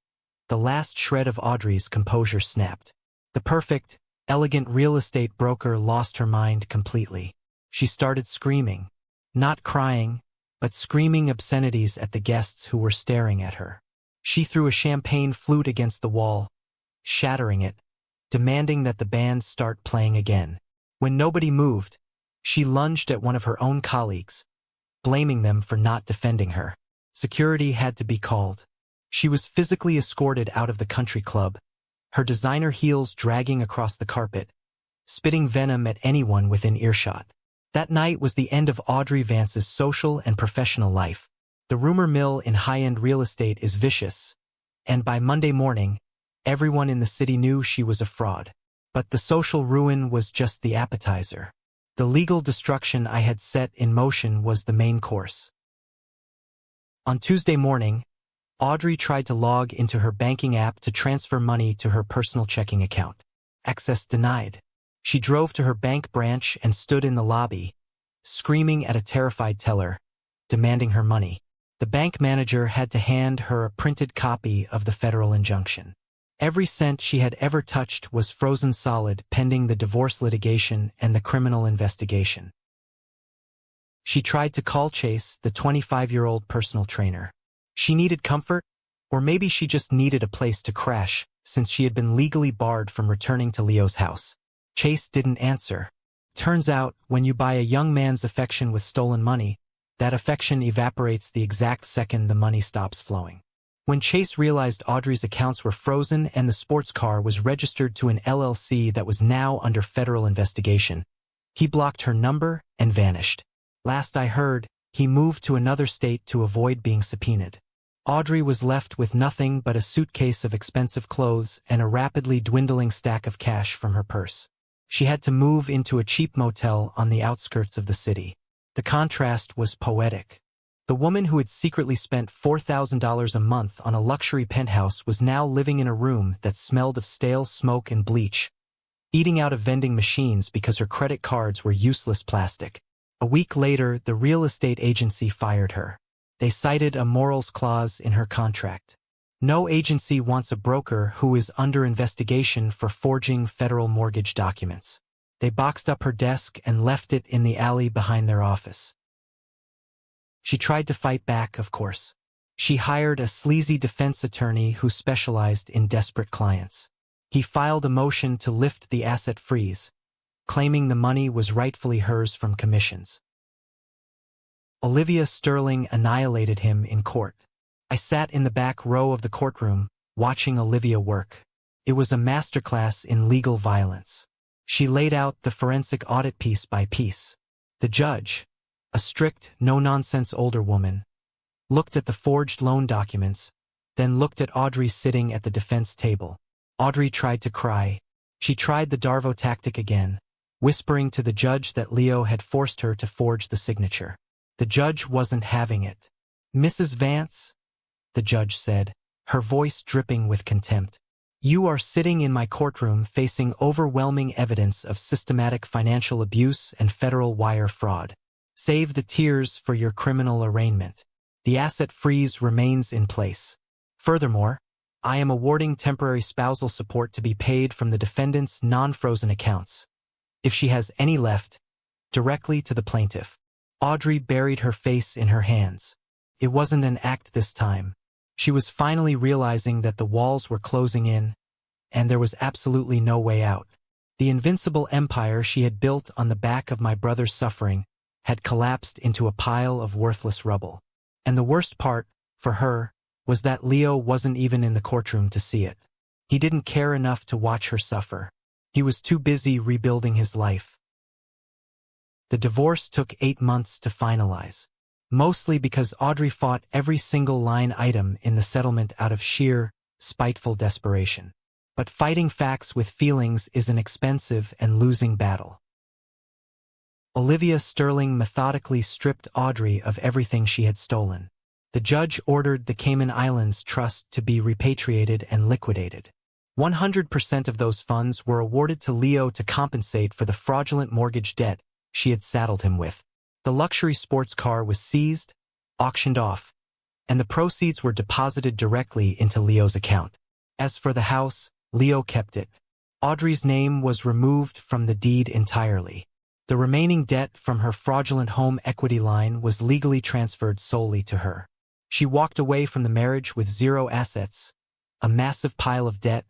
the last shred of Audrey's composure snapped. The perfect, elegant real estate broker lost her mind completely. She started screaming, not crying, but screaming obscenities at the guests who were staring at her. She threw a champagne flute against the wall, shattering it, demanding that the band start playing again. When nobody moved, she lunged at one of her own colleagues, blaming them for not defending her. Security had to be called. She was physically escorted out of the country club, her designer heels dragging across the carpet, spitting venom at anyone within earshot. That night was the end of Audrey Vance's social and professional life. The rumor mill in high-end real estate is vicious, and by Monday morning, everyone in the city knew she was a fraud. But the social ruin was just the appetizer. The legal destruction I had set in motion was the main course. On Tuesday morning, Audrey tried to log into her banking app to transfer money to her personal checking account. Access denied. She drove to her bank branch and stood in the lobby, screaming at a terrified teller, demanding her money. The bank manager had to hand her a printed copy of the federal injunction. Every cent she had ever touched was frozen solid pending the divorce litigation and the criminal investigation. She tried to call Chase, the 25-year-old personal trainer. She needed comfort, or maybe she just needed a place to crash, since she had been legally barred from returning to Leo's house. Chase didn't answer. Turns out, when you buy a young man's affection with stolen money, that affection evaporates the exact second the money stops flowing. When Chase realized Audrey's accounts were frozen and the sports car was registered to an LLC that was now under federal investigation, he blocked her number and vanished. Last I heard, he moved to another state to avoid being subpoenaed. Audrey was left with nothing but a suitcase of expensive clothes and a rapidly dwindling stack of cash from her purse. She had to move into a cheap motel on the outskirts of the city. The contrast was poetic. The woman who had secretly spent $4,000 a month on a luxury penthouse was now living in a room that smelled of stale smoke and bleach, eating out of vending machines because her credit cards were useless plastic. A week later, the real estate agency fired her. They cited a morals clause in her contract. No agency wants a broker who is under investigation for forging federal mortgage documents. They boxed up her desk and left it in the alley behind their office. She tried to fight back, of course. She hired a sleazy defense attorney who specialized in desperate clients. He filed a motion to lift the asset freeze, claiming the money was rightfully hers from commissions. Olivia Sterling annihilated him in court. I sat in the back row of the courtroom, watching Olivia work. It was a masterclass in legal violence. She laid out the forensic audit piece by piece. The judge, a strict, no-nonsense older woman, looked at the forged loan documents, then looked at Audrey sitting at the defense table. Audrey tried to cry. She tried the Darvo tactic again, whispering to the judge that Leo had forced her to forge the signature. The judge wasn't having it. "Mrs. Vance," the judge said, her voice dripping with contempt, "you are sitting in my courtroom facing overwhelming evidence of systematic financial abuse and federal wire fraud. Save the tears for your criminal arraignment. The asset freeze remains in place. Furthermore, I am awarding temporary spousal support to be paid from the defendant's non-frozen accounts, if she has any left, directly to the plaintiff." Audrey buried her face in her hands. It wasn't an act this time. She was finally realizing that the walls were closing in, and there was absolutely no way out. The invincible empire she had built on the back of my brother's suffering had collapsed into a pile of worthless rubble. And the worst part, for her, was that Leo wasn't even in the courtroom to see it. He didn't care enough to watch her suffer. He was too busy rebuilding his life. The divorce took 8 months to finalize, mostly because Audrey fought every single line item in the settlement out of sheer, spiteful desperation. But fighting facts with feelings is an expensive and losing battle. Olivia Sterling methodically stripped Audrey of everything she had stolen. The judge ordered the Cayman Islands Trust to be repatriated and liquidated. 100% of those funds were awarded to Leo to compensate for the fraudulent mortgage debt she had saddled him with. The luxury sports car was seized, auctioned off, and the proceeds were deposited directly into Leo's account. As for the house, Leo kept it. Audrey's name was removed from the deed entirely. The remaining debt from her fraudulent home equity line was legally transferred solely to her. She walked away from the marriage with 0 assets, a massive pile of debt,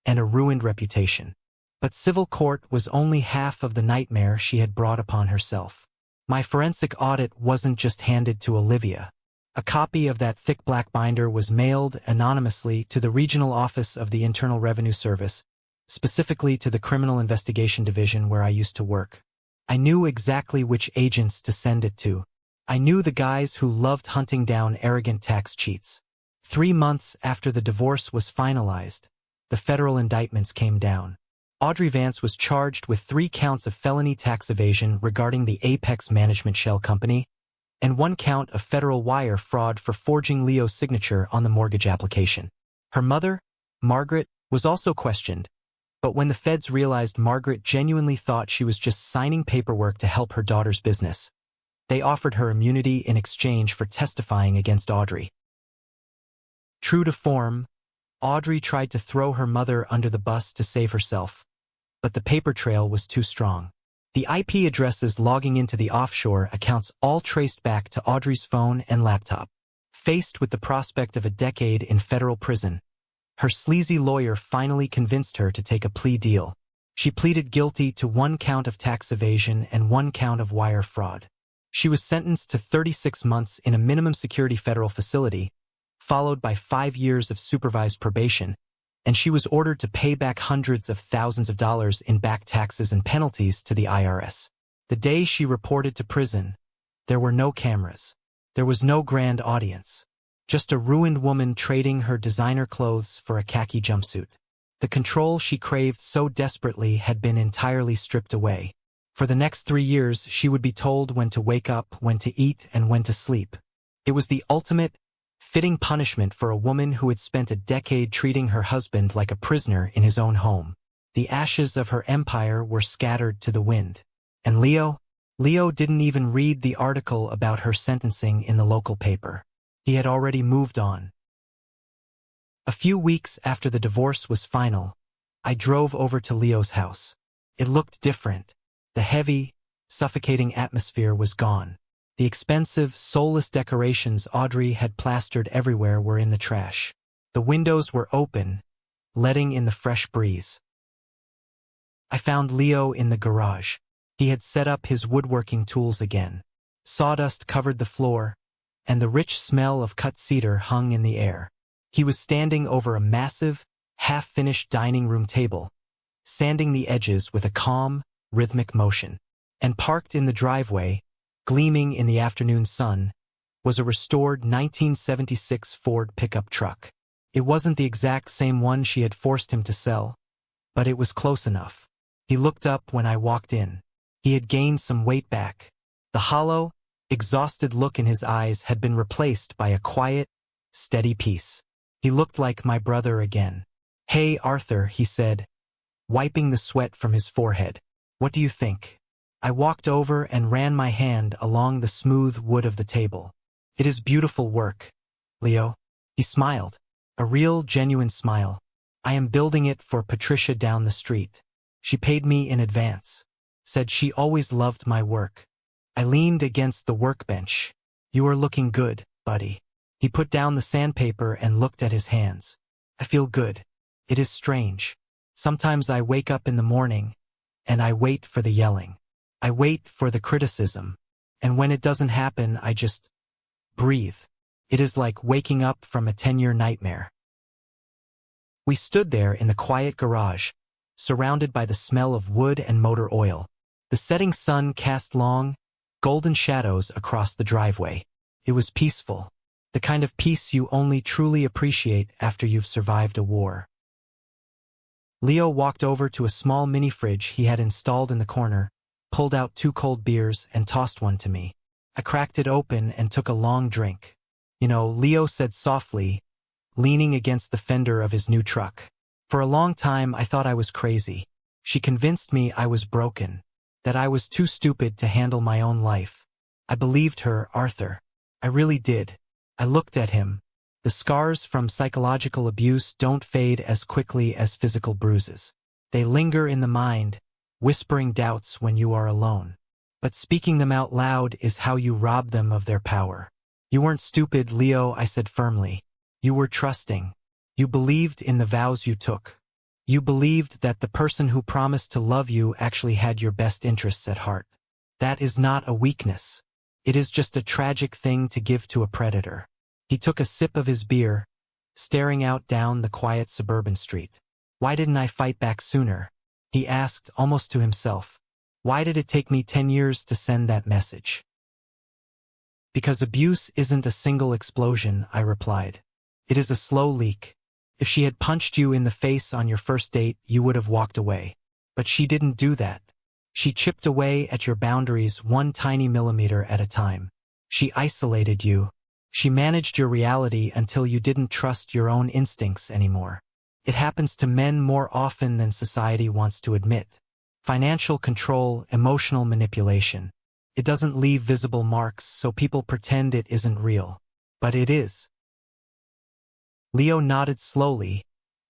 and a ruined reputation. But civil court was only half of the nightmare she had brought upon herself. My forensic audit wasn't just handed to Olivia. A copy of that thick black binder was mailed anonymously to the regional office of the Internal Revenue Service, specifically to the Criminal Investigation Division where I used to work. I knew exactly which agents to send it to. I knew the guys who loved hunting down arrogant tax cheats. 3 months after the divorce was finalized, the federal indictments came down. Audrey Vance was charged with 3 counts of felony tax evasion regarding the Apex Management Shell Company, and 1 count of federal wire fraud for forging Leo's signature on the mortgage application. Her mother, Margaret, was also questioned, but when the feds realized Margaret genuinely thought she was just signing paperwork to help her daughter's business, They offered her immunity in exchange for testifying against Audrey. True to form, Audrey tried to throw her mother under the bus to save herself, but the paper trail was too strong. The IP addresses logging into the offshore accounts all traced back to Audrey's phone and laptop. Faced with the prospect of a decade in federal prison, her sleazy lawyer finally convinced her to take a plea deal. She pleaded guilty to 1 count of tax evasion and 1 count of wire fraud. She was sentenced to 36 months in a minimum security federal facility, followed by 5 years of supervised probation, and she was ordered to pay back hundreds of thousands of dollars in back taxes and penalties to the IRS. The day she reported to prison, there were no cameras. There was no grand audience. Just a ruined woman trading her designer clothes for a khaki jumpsuit. The control she craved so desperately had been entirely stripped away. For the next 3 years, she would be told when to wake up, when to eat, and when to sleep. It was the ultimate, fitting punishment for a woman who had spent a decade treating her husband like a prisoner in his own home. The ashes of her empire were scattered to the wind. And Leo didn't even read the article about her sentencing in the local paper. He had already moved on. A few weeks after the divorce was final, I drove over to Leo's house. It looked different. The heavy, suffocating atmosphere was gone. The expensive, soulless decorations Audrey had plastered everywhere were in the trash. The windows were open, letting in the fresh breeze. I found Leo in the garage. He had set up his woodworking tools again. Sawdust covered the floor, and the rich smell of cut cedar hung in the air. He was standing over a massive, half-finished dining room table, sanding the edges with a calm, rhythmic motion. And parked in the driveway, gleaming in the afternoon sun, was a restored 1976 Ford pickup truck. It wasn't the exact same one she had forced him to sell, but it was close enough. He looked up when I walked in. He had gained some weight back. The hollow, exhausted look in his eyes had been replaced by a quiet, steady peace. He looked like my brother again. "Hey, Arthur," he said, wiping the sweat from his forehead. "What do you think?" I walked over and ran my hand along the smooth wood of the table. "It is beautiful work, Leo." He smiled, a real, genuine smile. "I am building it for Patricia down the street. She paid me in advance. Said she always loved my work." I leaned against the workbench. "You are looking good, buddy." He put down the sandpaper and looked at his hands. "I feel good. It is strange. Sometimes I wake up in the morning, and I wait for the yelling. I wait for the criticism. And when it doesn't happen, I just breathe. It is like waking up from a 10-year nightmare." We stood there in the quiet garage, surrounded by the smell of wood and motor oil. The setting sun cast long, golden shadows across the driveway. It was peaceful, the kind of peace you only truly appreciate after you've survived a war. Leo walked over to a small mini-fridge he had installed in the corner, pulled out 2 cold beers, and tossed one to me. I cracked it open and took a long drink. "You know," Leo said softly, leaning against the fender of his new truck. "For a long time I thought I was crazy. She convinced me I was broken, that I was too stupid to handle my own life. I believed her, Arthur. I really did." I looked at him. The scars from psychological abuse don't fade as quickly as physical bruises. They linger in the mind, whispering doubts when you are alone. But speaking them out loud is how you rob them of their power. "You weren't stupid, Leo," I said firmly. "You were trusting. You believed in the vows you took. You believed that the person who promised to love you actually had your best interests at heart. That is not a weakness. It is just a tragic thing to give to a predator." He took a sip of his beer, staring out down the quiet suburban street. "Why didn't I fight back sooner?" he asked, almost to himself. "Why did it take me 10 years to send that message?" "Because abuse isn't a single explosion," I replied. "It is a slow leak. If she had punched you in the face on your first date, you would have walked away. But she didn't do that. She chipped away at your boundaries 1 tiny millimeter at a time. She isolated you. She managed your reality until you didn't trust your own instincts anymore. It happens to men more often than society wants to admit. Financial control, emotional manipulation. It doesn't leave visible marks, so people pretend it isn't real. But it is. Leo nodded slowly,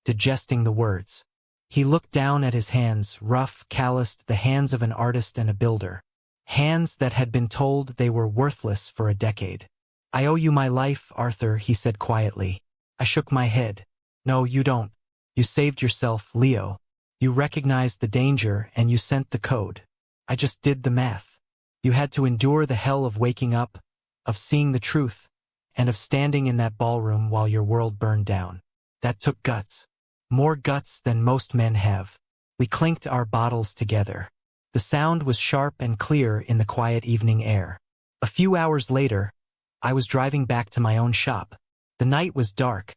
digesting the words. He looked down at his hands, rough, calloused, the hands of an artist and a builder. Hands that had been told they were worthless for a decade. "I owe you my life, Arthur," he said quietly. I shook my head. "No, you don't. You saved yourself, Leo. You recognized the danger and you sent the code. I just did the math. You had to endure the hell of waking up, of seeing the truth, and of standing in that ballroom while your world burned down. That took guts. More guts than most men have." We clinked our bottles together. The sound was sharp and clear in the quiet evening air. A few hours later, I was driving back to my own shop. The night was dark,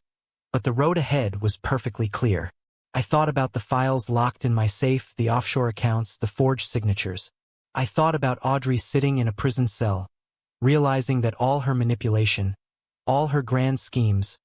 but the road ahead was perfectly clear. I thought about the files locked in my safe, the offshore accounts, the forged signatures. I thought about Audrey sitting in a prison cell, realizing that all her manipulation, all her grand schemes,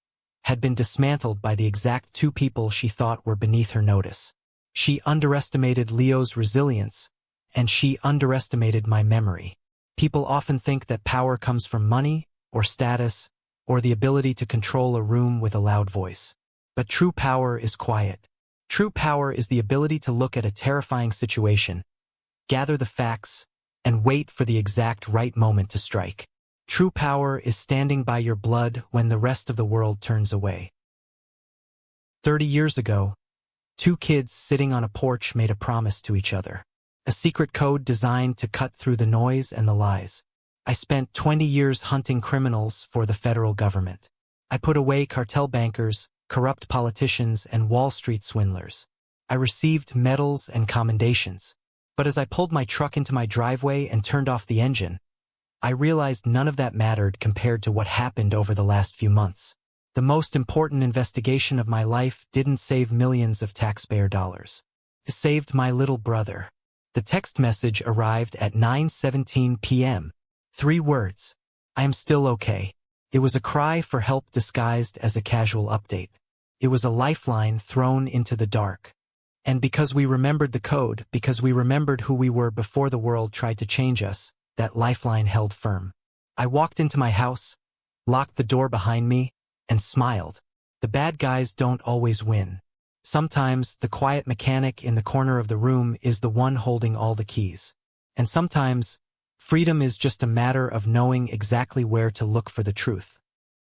had been dismantled by the exact two people she thought were beneath her notice. She underestimated Leo's resilience, and she underestimated my memory. People often think that power comes from money, or status, or the ability to control a room with a loud voice. But true power is quiet. True power is the ability to look at a terrifying situation, gather the facts, and wait for the exact right moment to strike. True power is standing by your blood when the rest of the world turns away. 30 years ago, two kids sitting on a porch made a promise to each other. A secret code designed to cut through the noise and the lies. I spent 20 years hunting criminals for the federal government. I put away cartel bankers, corrupt politicians, and Wall Street swindlers. I received medals and commendations. But as I pulled my truck into my driveway and turned off the engine, I realized none of that mattered compared to what happened over the last few months. The most important investigation of my life didn't save millions of taxpayer dollars. It saved my little brother. The text message arrived at 9:17 p.m. 3 words. "I am still okay." It was a cry for help disguised as a casual update. It was a lifeline thrown into the dark. And because we remembered the code, because we remembered who we were before the world tried to change us, that lifeline held firm. I walked into my house, locked the door behind me, and smiled. The bad guys don't always win. Sometimes the quiet mechanic in the corner of the room is the one holding all the keys. And sometimes freedom is just a matter of knowing exactly where to look for the truth.